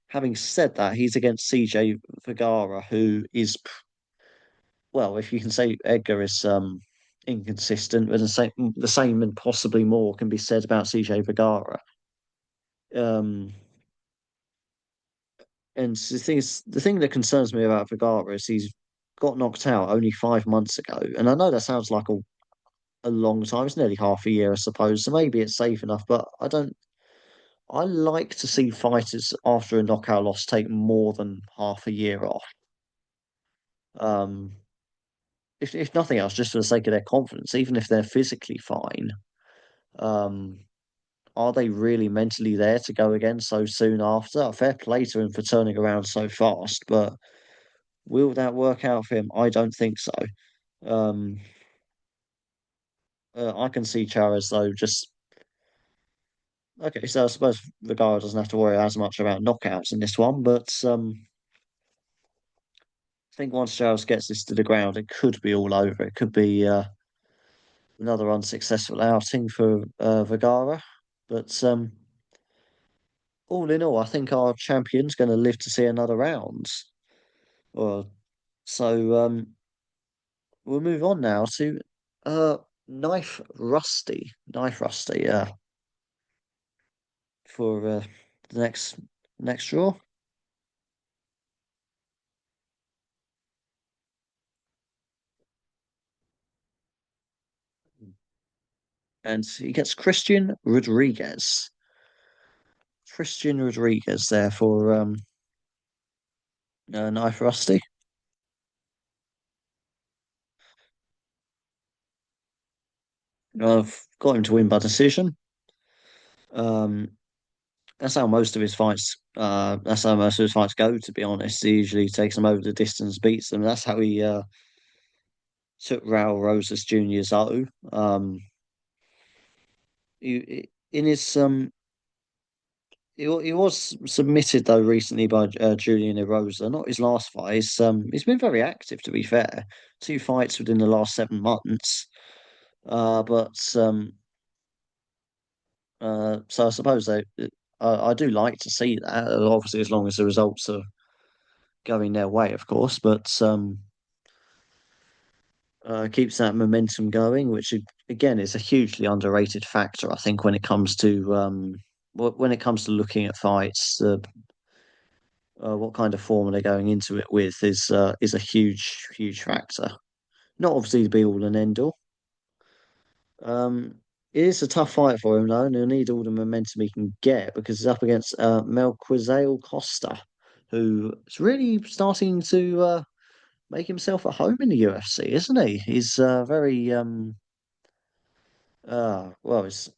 having said that, he's against CJ Vergara, who is well, if you can say Edgar is inconsistent, but the same and possibly more can be said about CJ Vergara. Um, and the thing that concerns me about Vergara is he's got knocked out only 5 months ago, and I know that sounds like a long time. It's nearly half a year, I suppose. So maybe it's safe enough, but I don't. I like to see fighters after a knockout loss take more than half a year off. Um, if nothing else, just for the sake of their confidence, even if they're physically fine. Um, are they really mentally there to go again so soon after? Fair play to him for turning around so fast, but will that work out for him? I don't think so. Um, I can see Charas though just okay. So I suppose Vergara doesn't have to worry as much about knockouts in this one, but I think once Charas gets this to the ground, it could be all over. It could be another unsuccessful outing for Vergara, but all in all, I think our champion's going to live to see another round. Well, so we'll move on now to uh Knife Rusty, for the next draw. And he gets Christian Rodriguez there for Knife Rusty. I've got him to win by decision. Um, that's how most of his fights go, to be honest. He usually takes them over the distance, beats them. That's how he took Raul Rosas Jr.'s O. In his he was submitted though recently by Julian Erosa. Not his last fight. He's been very active, to be fair. Two fights within the last 7 months. But so I suppose I do like to see that. Obviously, as long as the results are going their way, of course. But keeps that momentum going, which again is a hugely underrated factor. I think when it comes to looking at fights, what kind of form are they going into it with is a huge factor. Not obviously the be all and end all. Um, it is a tough fight for him though, and he'll need all the momentum he can get because he's up against Melquizael Costa, who is really starting to make himself at home in the UFC, isn't he? He's very well, it's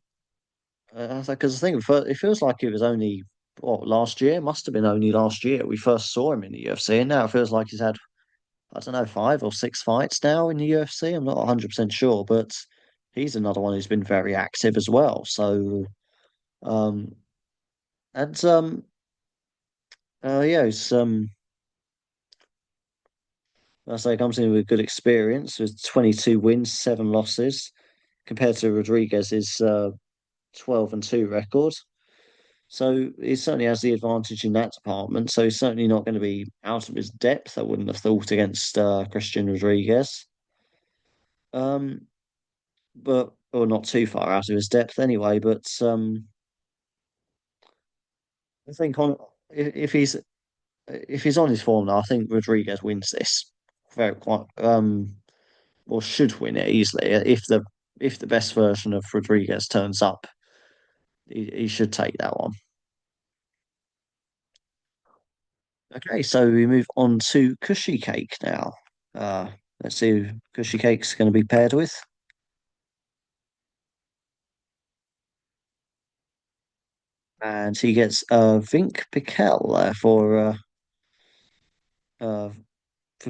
because I think it feels like it was only what last year, must have been only last year we first saw him in the UFC, and now it feels like he's had I don't know 5 or 6 fights now in the UFC. I'm not 100% sure, but he's another one who's been very active as well. So um and Yeah, it's I say comes in with good experience with 22 wins, 7 losses, compared to Rodriguez's 12-2 record. So he certainly has the advantage in that department. So he's certainly not going to be out of his depth. I wouldn't have thought against Christian Rodriguez. Um, but or not too far out of his depth anyway. But I think on if he's on his form now, I think Rodriguez wins this very quite or should win it easily if the best version of Rodriguez turns up. He should take that one. Okay, so we move on to Cushy Cake now. Uh, let's see who Cushy Cake's going to be paired with. And he gets Vink Pikel uh, for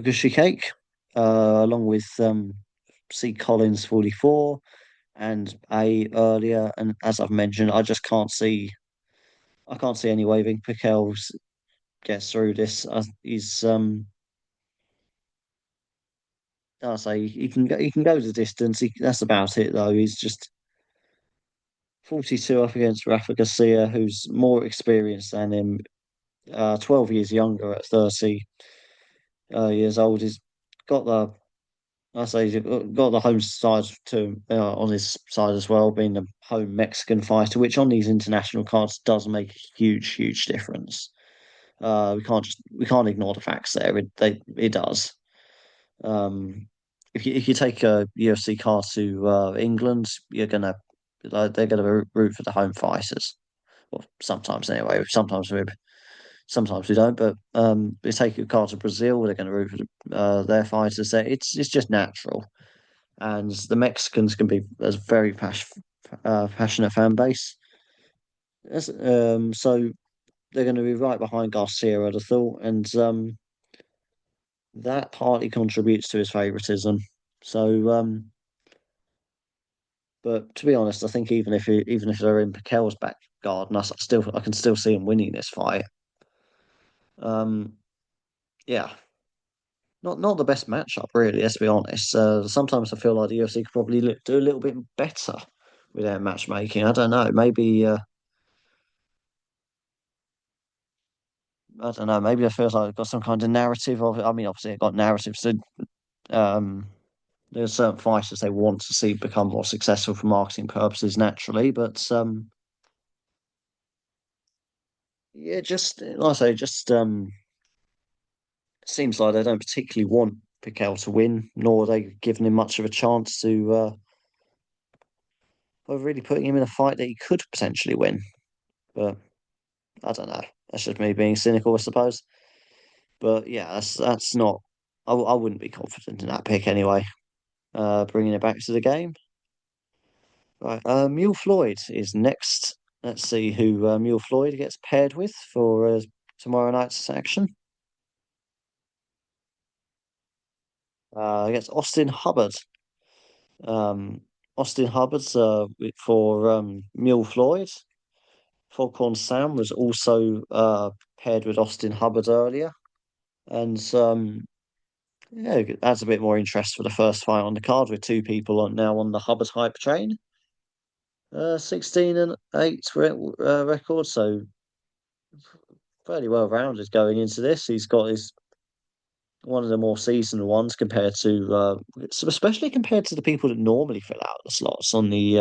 Cushy Cake, along with C Collins 44 and A earlier. And as I've mentioned, I can't see any way Vink Pikel gets through this. He's I say he can go the distance. That's about it though. He's just 42 up against Rafa Garcia, who's more experienced than him, 12 years younger at 30 years old. He's got the, I say, he's got the home side to on his side as well, being the home Mexican fighter, which on these international cards does make a huge difference. We can't ignore the facts there. It does. Um, if you take a UFC card to England, you're gonna they're gonna root for the home fighters. Well, sometimes anyway. Sometimes we don't. But we take a car to Brazil, they're going to root for their fighters there. It's just natural, and the Mexicans can be a very passionate fan base. So they're going to be right behind Garcia, I'd have thought, and that partly contributes to his favoritism. So, but to be honest, I think even if they're in Pakel's back garden, I can still see him winning this fight. Um, yeah, not the best matchup, really. Let's be honest. Sometimes I feel like the UFC could probably do a little bit better with their matchmaking. I don't know. Maybe I don't know. Maybe it feels like they've got some kind of narrative of it. I mean, obviously, they've got narratives. So, um, there's certain fighters they want to see become more successful for marketing purposes, naturally. But yeah, just like I say, just seems like they don't particularly want Piquel to win, nor are they giving him much of a chance to of really putting him in a fight that he could potentially win. But I don't know. That's just me being cynical, I suppose. But yeah, that's not. I wouldn't be confident in that pick anyway. Bringing it back to the game. Right. Mule Floyd is next. Let's see who Mule Floyd gets paired with for tomorrow night's action. Against Austin Hubbard. Um, Austin Hubbard's for Mule Floyd. Foghorn Sam was also paired with Austin Hubbard earlier. And yeah, it adds a bit more interest for the first fight on the card with two people on now on the Hubbard hype train. 16 and 8 record, so fairly well rounded going into this. He's got his one of the more seasoned ones compared to especially compared to the people that normally fill out the slots on the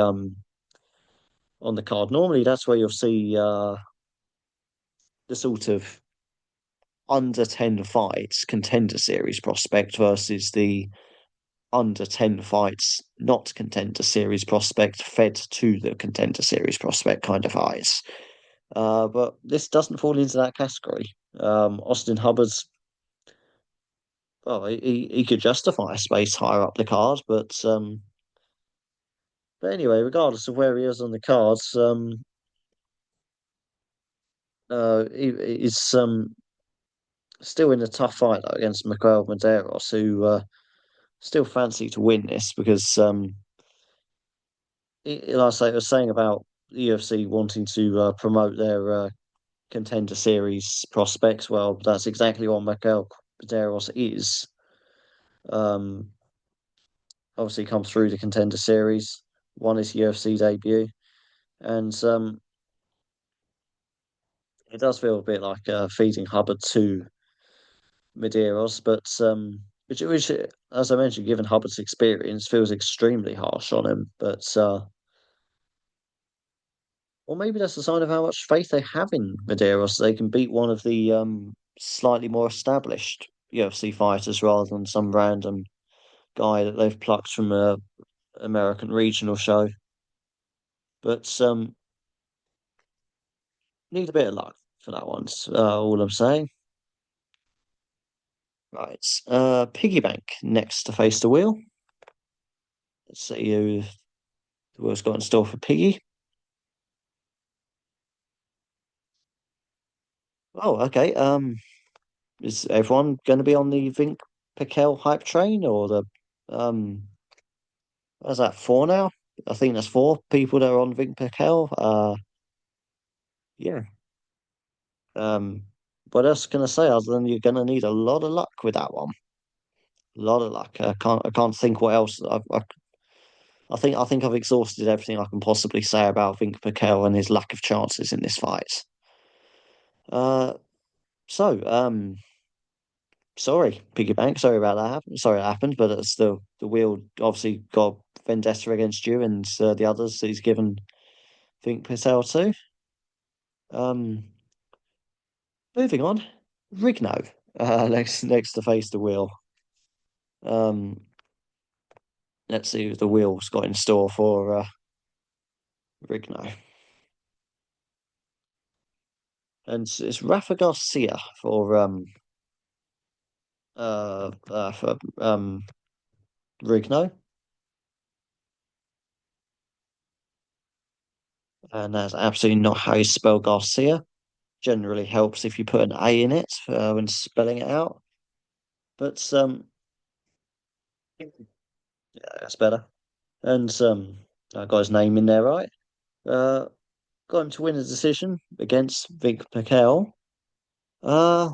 card. Normally that's where you'll see the sort of under 10 fights contender series prospect versus the under 10 fights, not contender series prospect, fed to the contender series prospect kind of fights. But this doesn't fall into that category. Austin Hubbard's, well, he could justify a space higher up the card, but anyway, regardless of where he is on the cards, he's still in a tough fight though, against Miguel Medeiros, who still fancy to win this because like I say, I was saying about the UFC wanting to promote their contender series prospects. Well, that's exactly what Miguel Medeiros is. Um, Obviously come through the contender series, won his UFC debut, and it does feel a bit like feeding Hubbard to Medeiros, but which, as I mentioned, given Hubbard's experience, feels extremely harsh on him. But or maybe that's a sign of how much faith they have in Medeiros. They can beat one of the slightly more established UFC fighters rather than some random guy that they've plucked from a American regional show. But need a bit of luck for that one. All I'm saying. Right. Piggy Bank next to face the wheel. Let's see who the wheel's got in store for Piggy. Oh, okay. Is everyone going to be on the Vink Piquel hype train or the what's that, four now? I think that's four people that are on Vink Piquel. Yeah. Um, what else can I say other than you're going to need a lot of luck with that one? A lot of luck. I can't think what else. I think I've exhausted everything I can possibly say about Vink Piquel and his lack of chances in this fight. Uh, so sorry, Piggy Bank. Sorry about that. Sorry it happened, but it's the wheel obviously got vendetta against you and the others he's given Vink Piquel to. Um, Moving on, Rigno. Next to face the wheel. Um, let's see what the wheel's got in store for Rigno. And it's Rafa Garcia for Rigno, and that's absolutely not how you spell Garcia. Generally helps if you put an A in it when spelling it out. But yeah, that's better. And I got his name in there right. Uh, got him to win a decision against Vic Pakel. Uh,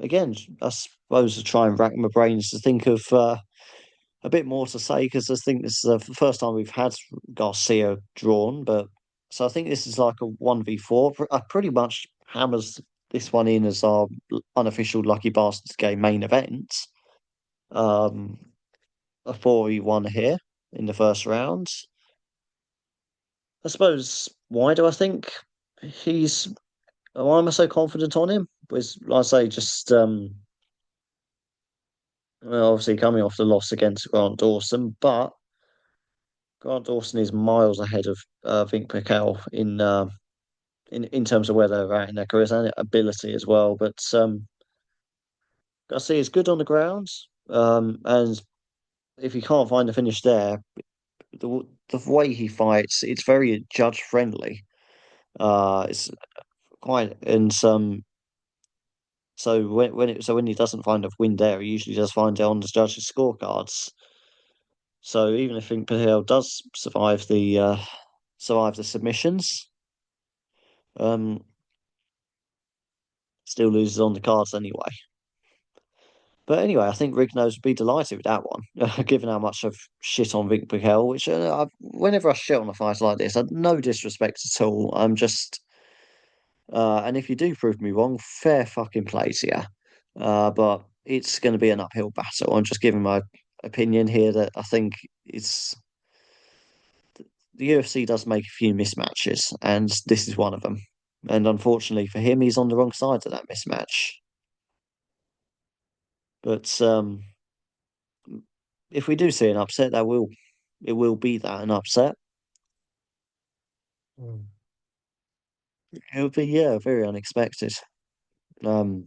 Again, I suppose to try and rack my brains to think of a bit more to say because I think this is the first time we've had Garcia drawn, but so I think this is like a 1v4. I pretty much hammers this one in as our unofficial Lucky Bastards game main event. Um, a 4v1 here in the first round. I suppose why do I think he's why am I so confident on him? Was like I say just well, obviously coming off the loss against Grant Dawson, but Grant Dawson is miles ahead of Vink Piquel in terms of where they're at in their careers and ability as well. But Garcia is good on the ground, and if you can't find a finish there, the way he fights, it's very judge friendly. It's quite and so when he doesn't find a win there, he usually does find it on the judges' scorecards. So even if Vink Piquel does survive the submissions, um, still loses on the cards anyway. But anyway, I think Rignos would be delighted with that one, given how much I've shit on Vic Piquel, which whenever I shit on a fight like this, no disrespect at all. I'm just, and if you do prove me wrong, fair fucking play to you. But it's going to be an uphill battle. I'm just giving my opinion here that I think it's the UFC does make a few mismatches, and this is one of them. And unfortunately for him, he's on the wrong side of that mismatch. But if we do see an upset, it will be that an upset. Mm. It'll be yeah, very unexpected. Um,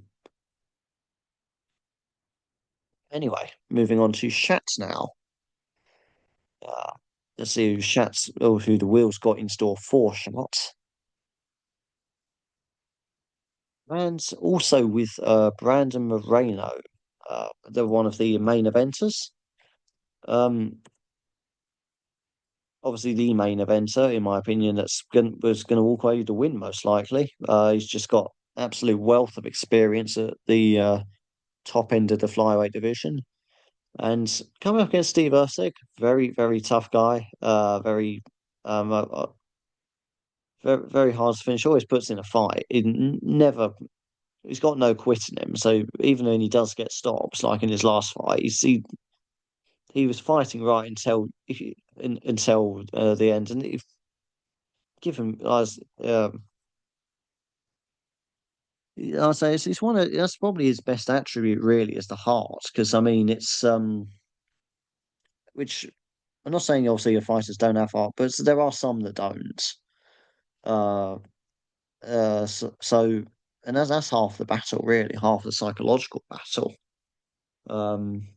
anyway, moving on to Shat now. Uh, let's see who the wheels got in store for Shat, and also with Brandon Moreno, they're one of the main eventers. Um, obviously the main eventer, in my opinion, was going to walk away with the win most likely. He's just got absolute wealth of experience at the top end of the flyweight division, and coming up against Steve Erceg, very very tough guy, very hard to finish. Always puts in a fight. Never. He's got no quit in him. So even when he does get stops, like in his last fight, he was fighting right until the end, and if give him as I'll say it's one of that's probably his best attribute really is the heart because I mean it's which I'm not saying obviously your fighters don't have heart, but there are some that don't. Uh, so and that's half the battle really, half the psychological battle. Um,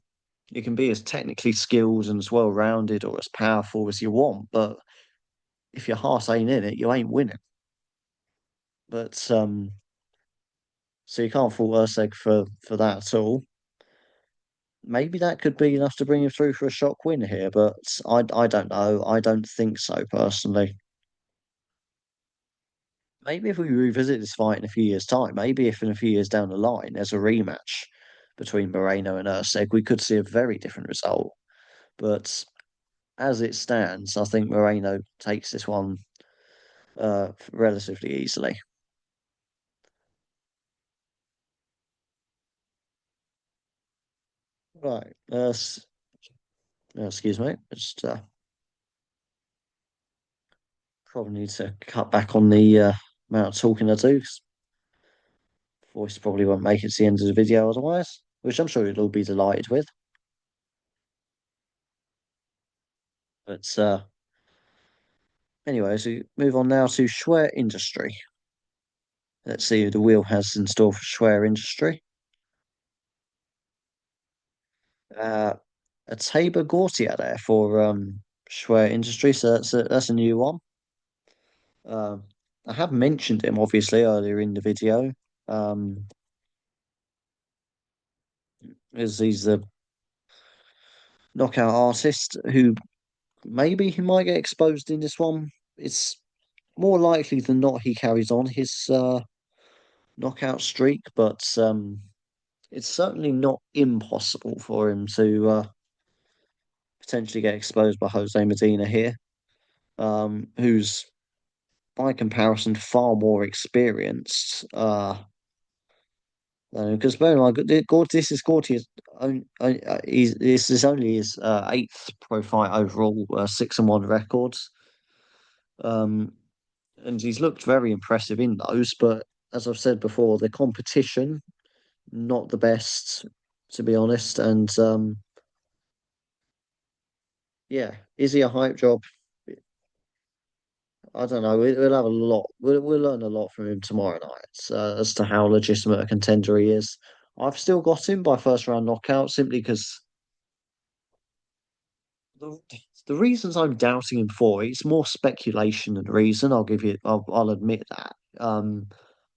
you can be as technically skilled and as well rounded or as powerful as you want, but if your heart ain't in it, you ain't winning. But so you can't fault Urseg for that at all. Maybe that could be enough to bring him through for a shock win here, but I don't know. I don't think so personally. Maybe if we revisit this fight in a few years' time, maybe if in a few years down the line there's a rematch between Moreno and Urseg, we could see a very different result. But as it stands, I think Moreno takes this one relatively easily. Right. Excuse me. Just probably need to cut back on the amount of talking I do. 'Cause voice probably won't make it to the end of the video otherwise, which I'm sure you'll all be delighted with. But anyway, so move on now to Schwer Industry. Let's see who the wheel has in store for Schwer Industry. Uh, a Tabor Gautier there for Schwer Industry, so that's a new one. Um, I have mentioned him obviously earlier in the video, um, as he's the knockout artist who maybe he might get exposed in this one. It's more likely than not he carries on his knockout streak, but it's certainly not impossible for him to potentially get exposed by Jose Medina here, who's by comparison far more experienced. Because bear in mind, this is Gautier's this is only his eighth pro fight overall, 6-1 records. Um, and he's looked very impressive in those. But as I've said before, the competition not the best, to be honest. And yeah, is he a hype job? I don't know. We'll have a lot. We'll learn a lot from him tomorrow night as to how legitimate a contender he is. I've still got him by first round knockout simply because the the reasons I'm doubting him for it's more speculation than reason. I'll admit that.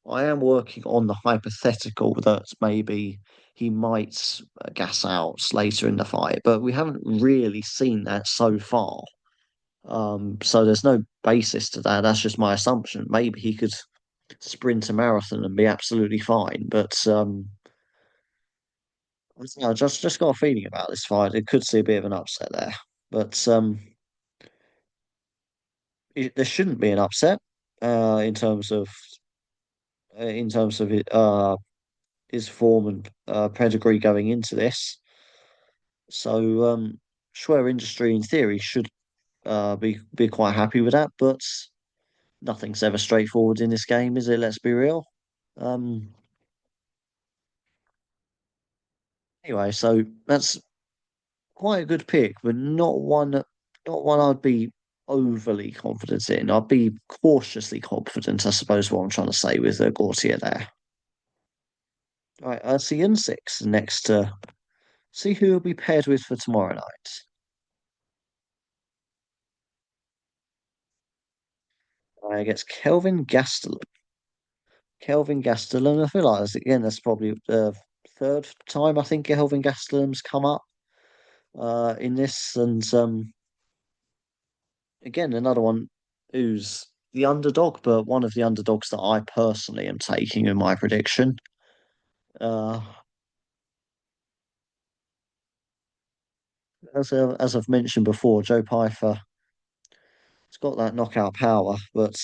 I am working on the hypothetical that maybe he might gas out later in the fight, but we haven't really seen that so far. So there's no basis to that. That's just my assumption. Maybe he could sprint a marathon and be absolutely fine, but I don't know, I just got a feeling about this fight. It could see a bit of an upset there, but there shouldn't be an upset in terms of it, his form and pedigree going into this. So Schwer Industry, in theory, should be quite happy with that, but nothing's ever straightforward in this game, is it? Let's be real. Um, anyway, so that's quite a good pick, but not one I'd be overly confident in. I'd be cautiously confident, I suppose, what I'm trying to say with Gautier there. Right, see you in six next. See who will be paired with for tomorrow night. I guess Kelvin Gastelum. Kelvin Gastelum. I feel like that's probably the third time I think Kelvin Gastelum's come up in this, and again, another one who's the underdog, but one of the underdogs that I personally am taking in my prediction. Uh, as I've mentioned before, Joe Pyfer has got that knockout power, but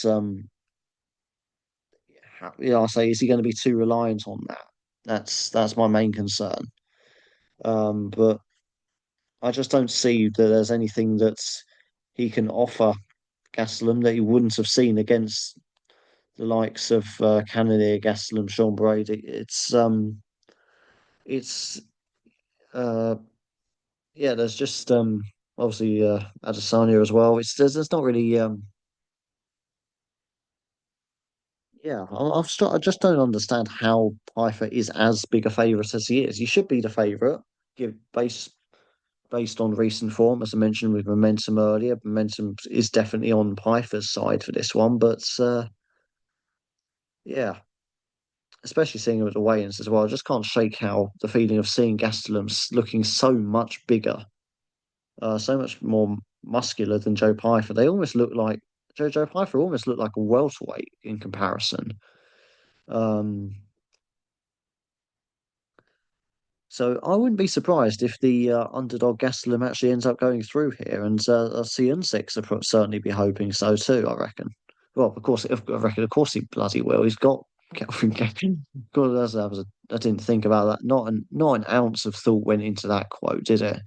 I say, is he going to be too reliant on that? That's my main concern. But I just don't see that there's anything that he can offer Gastelum that he wouldn't have seen against the likes of Cannonier, Gastelum, Sean Brady. It's uh, yeah. There's just obviously Adesanya as well. There's not really yeah. I just don't understand how Pfeiffer is as big a favourite as he is. He should be the favourite, give based on recent form, as I mentioned with momentum earlier. Momentum is definitely on Pfeiffer's side for this one, but yeah, especially seeing him at the weigh-ins as well. I just can't shake how the feeling of seeing Gastelum looking so much bigger, so much more muscular than Joe Pyfer. They almost look like Joe Pyfer almost looked like a welterweight in comparison. Um, so I wouldn't be surprised if the underdog Gastelum actually ends up going through here, and CN6 will certainly be hoping so too. I reckon. Well, of course, I reckon, of course, he bloody will. He's got Calvin Gavin. God, I didn't think about that. Not an ounce of thought went into that quote, did it?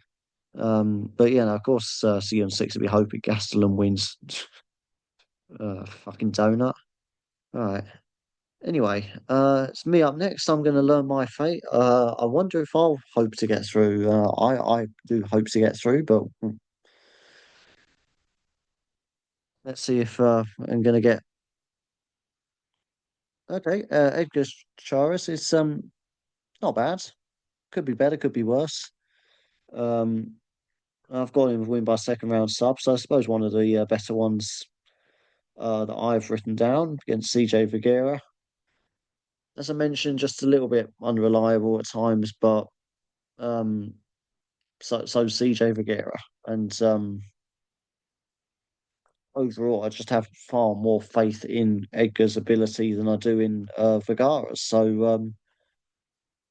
But yeah, no, of course, CM6 will be hoping Gastelum wins. Fucking donut. All right. Anyway, it's me up next. I'm going to learn my fate. I wonder if I'll hope to get through. I do hope to get through, but let's see if I'm going to get. Okay, Edgar Charis is not bad. Could be better, could be worse. Um, I've got him win by second round sub, so I suppose one of the better ones that I've written down against CJ Vigera. As I mentioned, just a little bit unreliable at times, but um, so CJ Vigera, and overall, I just have far more faith in Edgar's ability than I do in Vigara's. So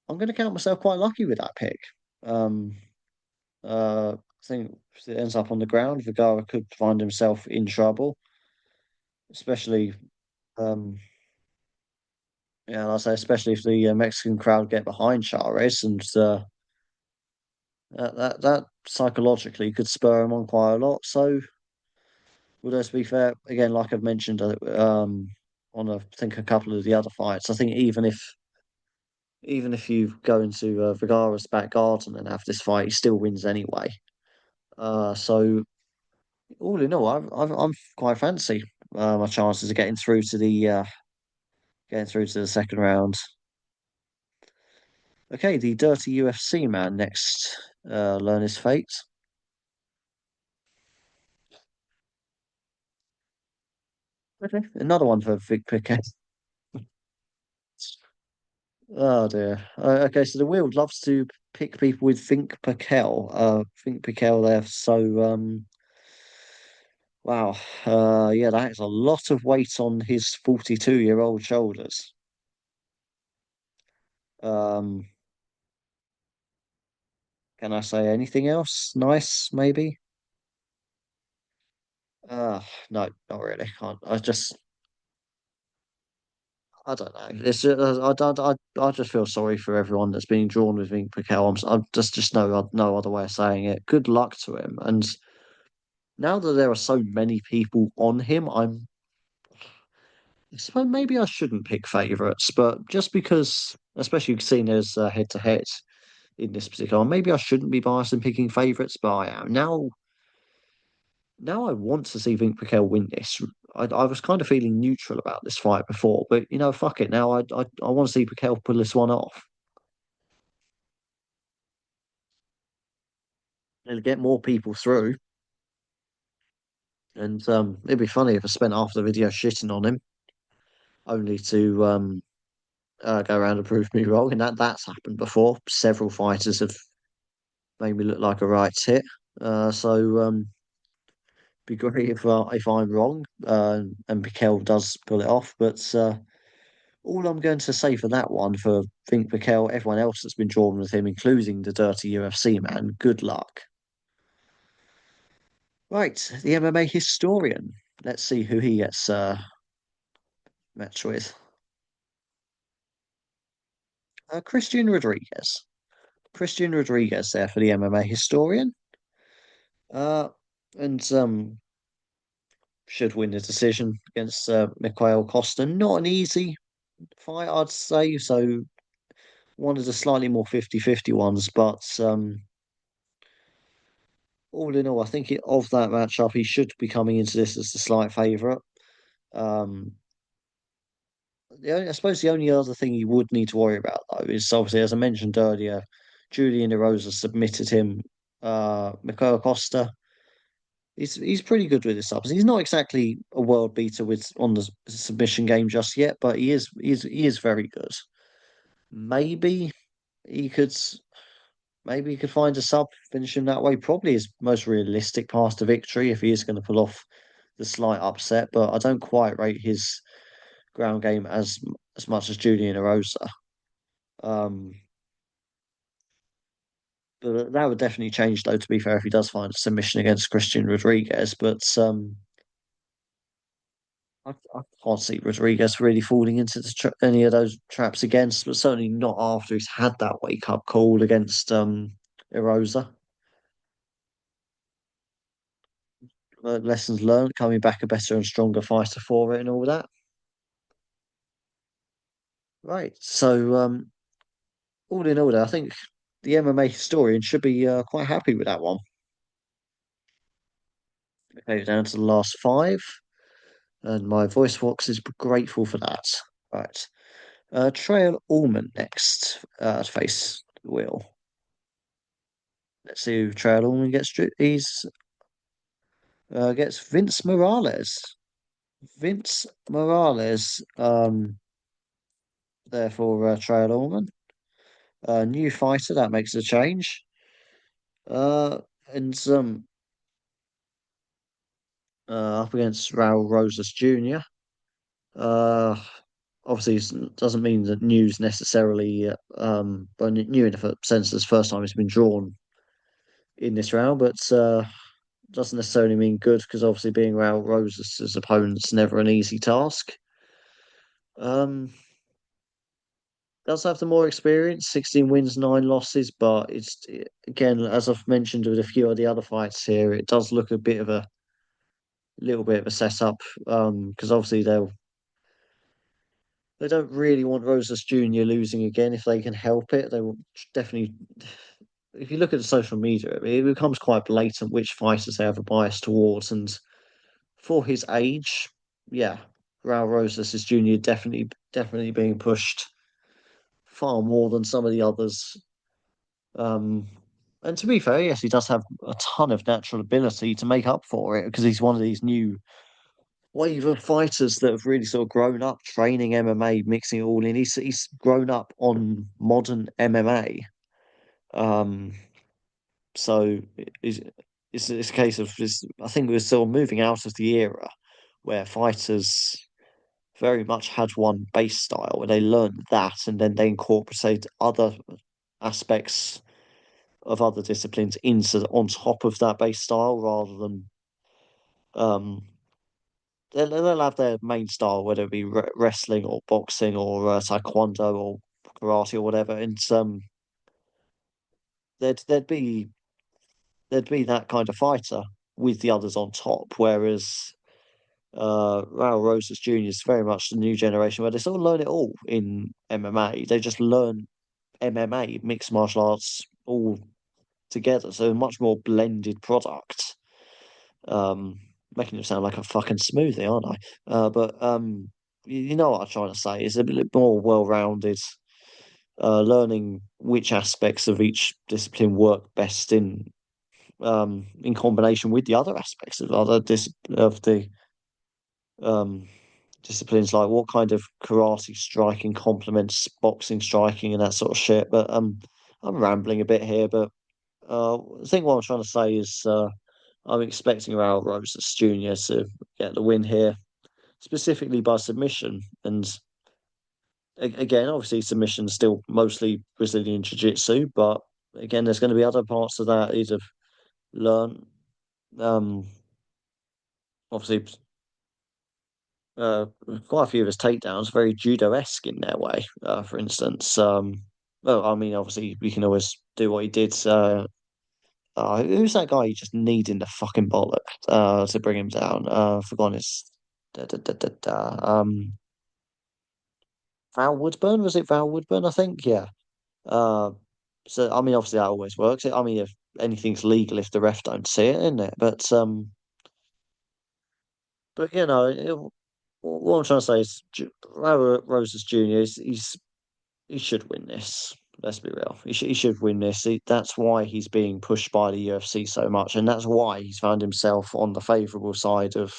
I'm going to count myself quite lucky with that pick. Um, I think if it ends up on the ground, Vergara could find himself in trouble, especially um, yeah, like I say, especially if the Mexican crowd get behind Chares, and that psychologically could spur him on quite a lot. So, would let's be fair again, like I've mentioned, on I think a couple of the other fights, I think even if you go into Vergara's back garden and have this fight, he still wins anyway. So all in all, I'm quite fancy my chances of getting through to the second round. Okay, the dirty UFC man next. Learn his fate. Okay, another one for Vic Piquet. Oh dear. Okay, so the Wield loves to pick people with Think Piquel. Think Piquel there. So wow. Yeah, that is a lot of weight on his 42-year-old shoulders. Um, can I say anything else? Nice, maybe. Uh, no, not really. I don't know. It's just, I just feel sorry for everyone that's being drawn with Vink Piquel. I'm just no other way of saying it. Good luck to him. And now that there are so many people on him, I suppose maybe I shouldn't pick favourites, but just because, especially seen as head to head in this particular, one, maybe I shouldn't be biased in picking favourites, but I am now. Now I want to see Vink Piquel win this. I was kind of feeling neutral about this fight before, but fuck it. Now I want to see Piquel pull this one off. It'll get more people through, and it'd be funny if I spent half the video shitting on him, only to go around and prove me wrong. And that's happened before. Several fighters have made me look like a right tit. So be great if I'm wrong, and Mikel does pull it off. But all I'm going to say for that one, for Think Mikel, everyone else that's been drawn with him, including the dirty UFC man, good luck. Right, the MMA historian. Let's see who he gets matched with. Christian Rodriguez. Christian Rodriguez there for the MMA historian. Uh, and should win the decision against Mikael Costa. Not an easy fight, I'd say. So one of the slightly more 50-50 ones, but all in all, I think of that matchup, he should be coming into this as the slight favourite. Um, I suppose the only other thing you would need to worry about, though, is obviously, as I mentioned earlier, Julian Erosa submitted him. Mikael Costa, he's pretty good with his subs. He's not exactly a world beater with on the submission game just yet, but he is very good. Maybe he could maybe he could find a sub, finish him that way. Probably his most realistic path to victory if he is going to pull off the slight upset. But I don't quite rate his ground game as much as Julian Erosa. Um, but that would definitely change, though. To be fair, if he does find a submission against Christian Rodriguez, but I can't see Rodriguez really falling into any of those traps again, but certainly not after he's had that wake up call against Erosa. Lessons learned, coming back a better and stronger fighter for it, and all that. Right. So, all in all, I think the MMA historian should be quite happy with that one. Okay, down to the last five, and my voice box is grateful for that. Right. Trail Allman next to face the wheel. Let's see who Trail Allman gets. He's gets Vince Morales. Vince Morales, there for Trail Allman. New fighter, that makes a change. Uh, and up against Raul Rosas Jr. Uh, obviously, it doesn't mean that news necessarily, but new in the sense it's the first time it's been drawn in this round, but doesn't necessarily mean good because obviously being Raul Rosas' opponent's never an easy task. Um, does have the more experience, 16 wins, 9 losses, but again, as I've mentioned with a few of the other fights here, it does look a bit of a little bit of a setup. Because obviously they don't really want Rosas Jr. losing again if they can help it. They will definitely. If you look at the social media, it becomes quite blatant which fighters they have a bias towards, and for his age, yeah, Raul Rosas is Jr. definitely being pushed far more than some of the others. Um, and to be fair, yes, he does have a ton of natural ability to make up for it because he's one of these new wave of fighters that have really sort of grown up training MMA, mixing it all in. He's grown up on modern MMA. Um, so it's a case of I think we're still moving out of the era where fighters very much had one base style where they learned that and then they incorporate other aspects of other disciplines into on top of that base style rather than um they'll have their main style, whether it be wrestling or boxing or taekwondo or karate or whatever, and there'd there'd be there'd be that kind of fighter with the others on top. Whereas Raul Rosas Jr. is very much the new generation where they sort of learn it all in MMA. They just learn MMA, mixed martial arts, all together. So a much more blended product. Um, Making it sound like a fucking smoothie, aren't I? But you know what I'm trying to say. It's a bit more well-rounded, learning which aspects of each discipline work best in combination with the other aspects of the um disciplines, like what kind of karate striking complements boxing striking and that sort of shit. But I'm rambling a bit here, but I think what I'm trying to say is I'm expecting Raul Rosas Jr. to get the win here, specifically by submission. And again, obviously, submission's still mostly Brazilian Jiu Jitsu, but again, there's going to be other parts of that he'd have learned. Um, Obviously, uh, quite a few of his takedowns very judo-esque in their way. For instance, well, I mean, obviously, we can always do what he did. Who's that guy you just need in the fucking bollock to bring him down? I've forgotten his. Da, da, da, da, da. Val Woodburn, was it Val Woodburn? I think, yeah. Uh, so I mean, obviously that always works. I mean, if anything's legal, if the ref don't see it, isn't it? But what I'm trying to say is, Raul Rosas Jr. He should win this. Let's be real. He should win this. That's why he's being pushed by the UFC so much, and that's why he's found himself on the favourable side of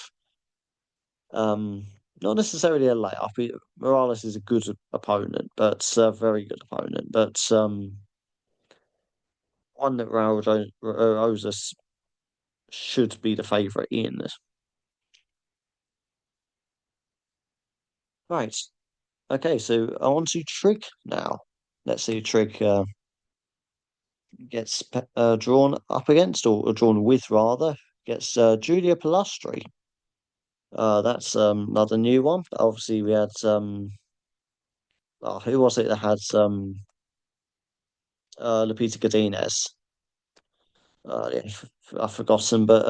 um not necessarily a layup. Morales is a good opponent, but a very good opponent, but one that Rosas should be the favourite in this. Right. Okay, so on to Trig now. Let's see if Trig gets drawn up against, or drawn with rather, gets Julia Pilastri. That's another new one. Obviously, we had who was it that had Lupita Godinez? Yeah, I've forgotten, but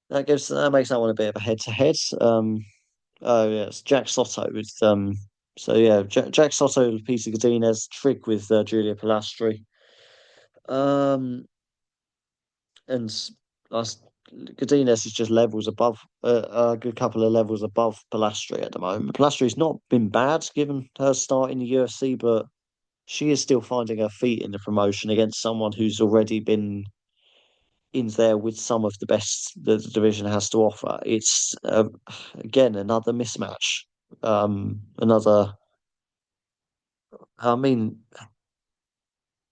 that makes that one a bit of a head to head. Oh yeah, it's Jack Soto with So yeah, Jack Soto, Lupita Godinez, Trig with Julia Pilastri. Um, and us Godinez is just levels above a good couple of levels above Pilastri at the moment. Pilastri's not been bad given her start in the UFC, but she is still finding her feet in the promotion against someone who's already been in there with some of the best that the division has to offer. It's again another mismatch. Another. I mean,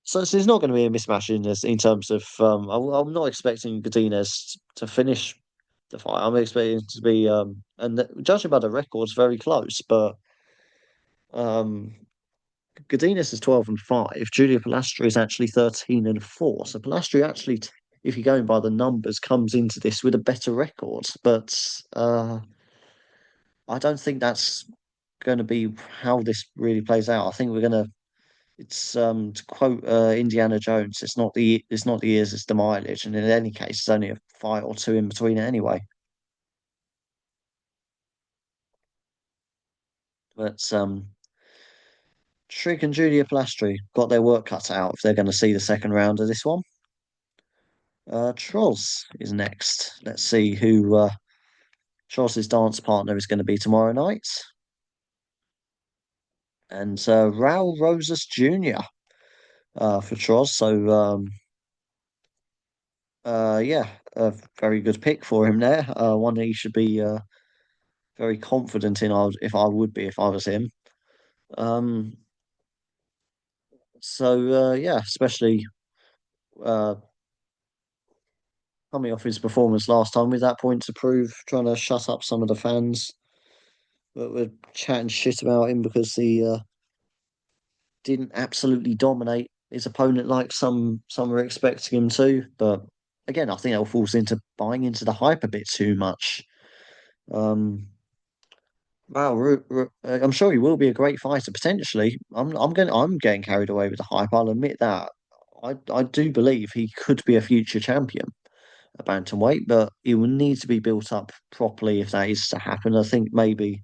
so it's not going to be a mismatch in this in terms of. I'm not expecting Godinez to finish the fight. I'm expecting it to be judging by the records, very close. But um, Godinez is 12-5. Julia Pilastri is actually 13-4. So Pilastri actually, if you're going by the numbers, comes into this with a better record. But I don't think that's going to be how this really plays out. I think we're going to. It's to quote Indiana Jones. It's not the years, it's the mileage. And in any case, it's only a fight or two in between it anyway. But Trig and Julia Pilastri got their work cut out if they're going to see the second round of this one. Troz is next. Let's see who Troz's dance partner is going to be tomorrow night. And Raul Rosas Jr. For Troz. So yeah, a very good pick for him there. One that he should be very confident in. If I would be if I was him. Um, yeah, especially uh, coming off his performance last time with that point to prove, trying to shut up some of the fans that were chatting shit about him because he didn't absolutely dominate his opponent like some were expecting him to. But again, I think that falls into buying into the hype a bit too much. Um, wow, I'm sure he will be a great fighter potentially. I'm getting carried away with the hype. I'll admit that. I do believe he could be a future champion at bantamweight, but he will need to be built up properly if that is to happen. I think maybe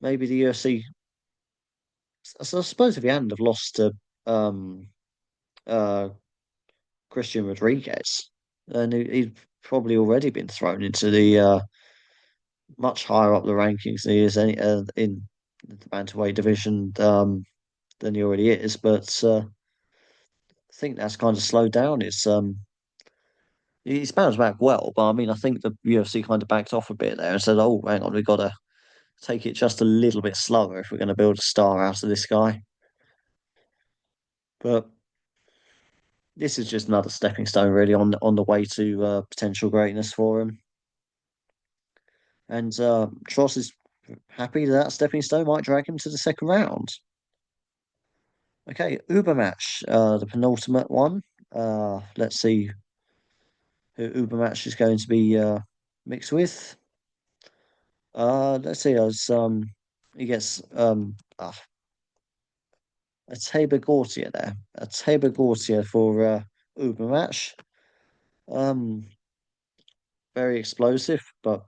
the UFC. So I suppose if he hadn't have lost to um, uh, Christian Rodriguez, then he'd probably already been thrown into the much higher up the rankings than he is in the bantamweight division than he already is. But I think that's kind of slowed down. He's bounced back well, but I mean, I think the UFC kind of backed off a bit there and said, "Oh, hang on, we've got to take it just a little bit slower if we're going to build a star out of this guy." But this is just another stepping stone, really, on the way to potential greatness for him. And Tross is happy that that stepping stone might drag him to the second round. Okay, Uber match, the penultimate one. Let's see who Uber match is going to be mixed with. Let's see as he gets a Tabor Gautier there, a Tabor Gautier for Uber match. Um, very explosive, but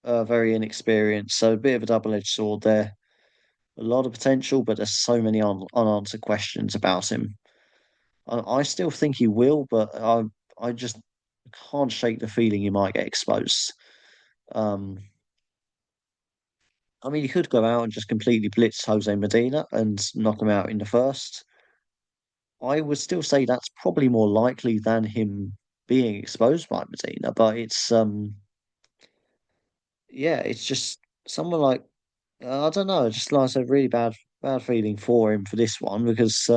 very inexperienced. So a bit of a double-edged sword there. A lot of potential, but there's so many unanswered questions about him. I still think he will, but I just can't shake the feeling he might get exposed. Um, I mean, he could go out and just completely blitz Jose Medina and knock him out in the first. I would still say that's probably more likely than him being exposed by Medina, but it's yeah, it's just someone like I don't know, just like I said, really bad feeling for him for this one because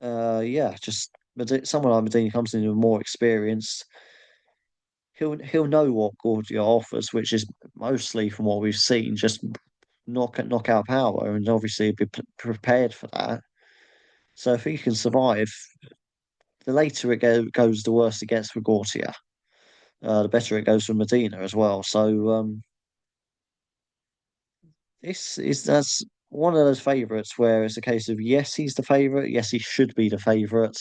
yeah, just someone like Medina comes in with more experience. He'll know what Gorgia offers, which is mostly from what we've seen, just knockout power, and obviously be prepared for that. So if he can survive, the later goes, the worse it gets for Gortia. The better it goes for Medina as well. So this is that's one of those favourites where it's a case of yes, he's the favourite, yes, he should be the favourite.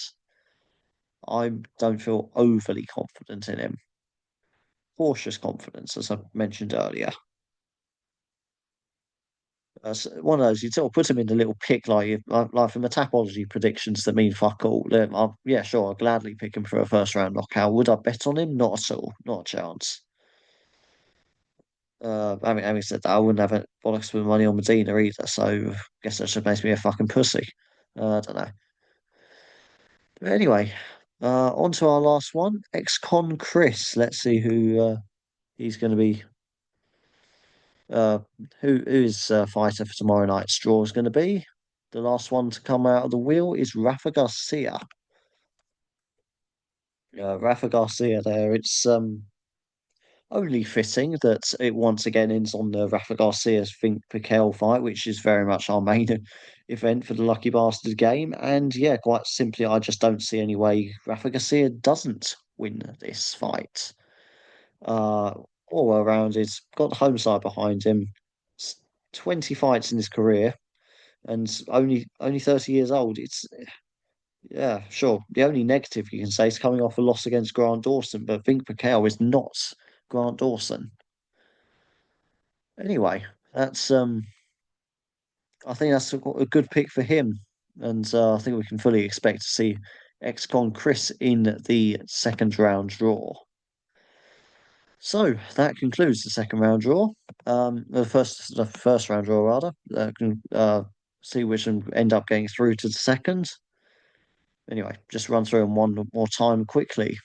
I don't feel overly confident in him. Cautious confidence, as I mentioned earlier. One of those you sort of put him in the little pick like from the Tapology predictions that mean fuck all. Yeah, sure, I'll gladly pick him for a first round knockout. Would I bet on him? Not at all, not a chance. Having said that, I wouldn't have a bollocks for money on Medina either. So I guess that just makes me a fucking pussy. I don't know. But anyway, on to our last one, ex-con Chris. Let's see who he's going to be. Uh, whose fighter for tomorrow night's draw is going to be? The last one to come out of the wheel is Rafa Garcia. Rafa Garcia there. It's only fitting that it once again ends on the Rafa Garcia's Fink Piquel fight, which is very much our main event for the Lucky Bastard game. And yeah, quite simply, I just don't see any way Rafa Garcia doesn't win this fight. Uh, all well rounded, got the home side behind him. 20 fights in his career, and only 30 years old. It's yeah, sure. The only negative you can say is coming off a loss against Grant Dawson, but Vink Piquel is not Grant Dawson. Anyway, that's I think that's a good pick for him, and I think we can fully expect to see ex-con Chris in the second round draw. So that concludes the second round draw. The first round draw rather. Can see which end up getting through to the second. Anyway, just run through them one more time quickly.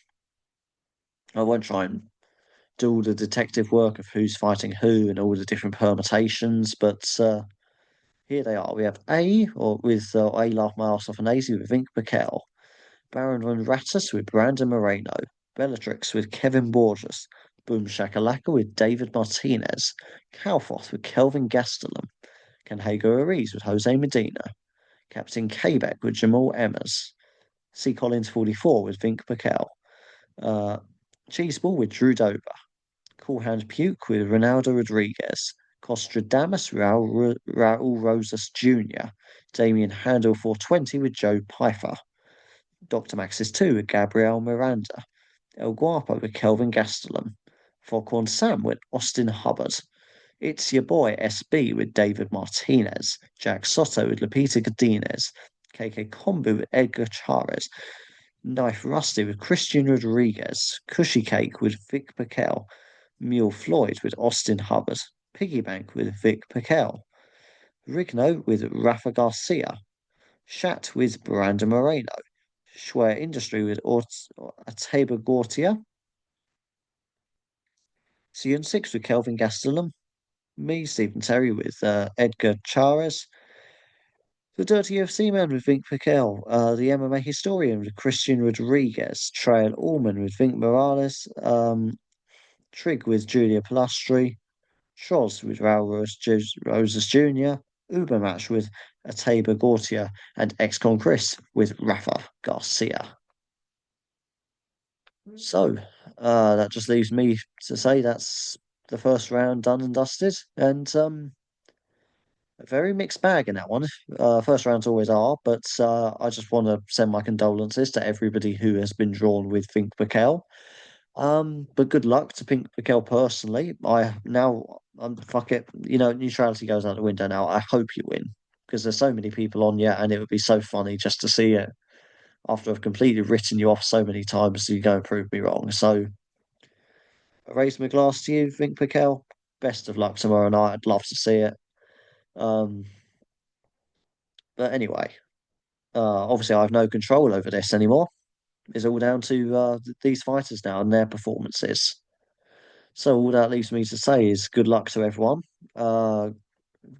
I won't try and do all the detective work of who's fighting who and all the different permutations, but here they are. We have A laugh my ass off and AZ with Vink Piquel, Baron von Rattus with Brandon Moreno, Bellatrix with Kevin Borges, Boom Shakalaka with David Martinez, Kalfoth with Kelvin Gastelum, Canhego Ariz with Jose Medina, Captain Quebec with Jamal Emmers, C. Collins 44 with Vink Piquel, uh, Cheeseball with Drew Dober, Cool Hand Puke with Ronaldo Rodriguez, Costradamus Raul Rosas Jr., Damien Handel 420 with Joe Pfeiffer, Dr. Maxis 2 with Gabriel Miranda, El Guapo with Kelvin Gastelum, Foghorn Sam with Austin Hubbard, It's Your Boy SB with David Martinez, Jack Soto with Lupita Godinez, KK Kombu with Edgar Chares, Knife Rusty with Christian Rodriguez, Cushy Cake with Vic Paquel, Mule Floyd with Austin Hubbard, Piggy Bank with Vic Paquel, Rigno with Rafa Garcia, Shat with Brandon Moreno, Schwer Industry with Ateba Gortia, Sion 6 with Kelvin Gastelum, me, Stephen Terry with Edgar Chares, The Dirty UFC Man with Vink Piquel, the MMA Historian with Christian Rodriguez, Trail Allman with Vink Morales, Trig with Julia Pilastri, Troz with Rosas Jr., Uber match with Ateba Gortia, and Ex-Con Chris with Rafa Garcia. So, that just leaves me to say that's the first round done and dusted, and a very mixed bag in that one. First rounds always are, but I just want to send my condolences to everybody who has been drawn with Fink Mikel. But good luck to Pink Mikel personally. Fuck it, neutrality goes out the window now. I hope you win because there's so many people on yet, and it would be so funny just to see it after I've completely written you off so many times, so you go and prove me wrong. So I raise my glass to you, Vink Piquel. Best of luck tomorrow night. I'd love to see it. Um, but anyway, obviously I have no control over this anymore. It's all down to these fighters now and their performances. So all that leaves me to say is good luck to everyone. Uh,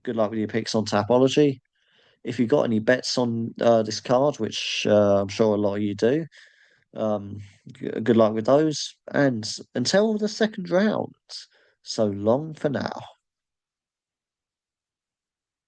good luck with your picks on Tapology. If you've got any bets on this card, which I'm sure a lot of you do, um, good luck with those. And until the second round, so long for now.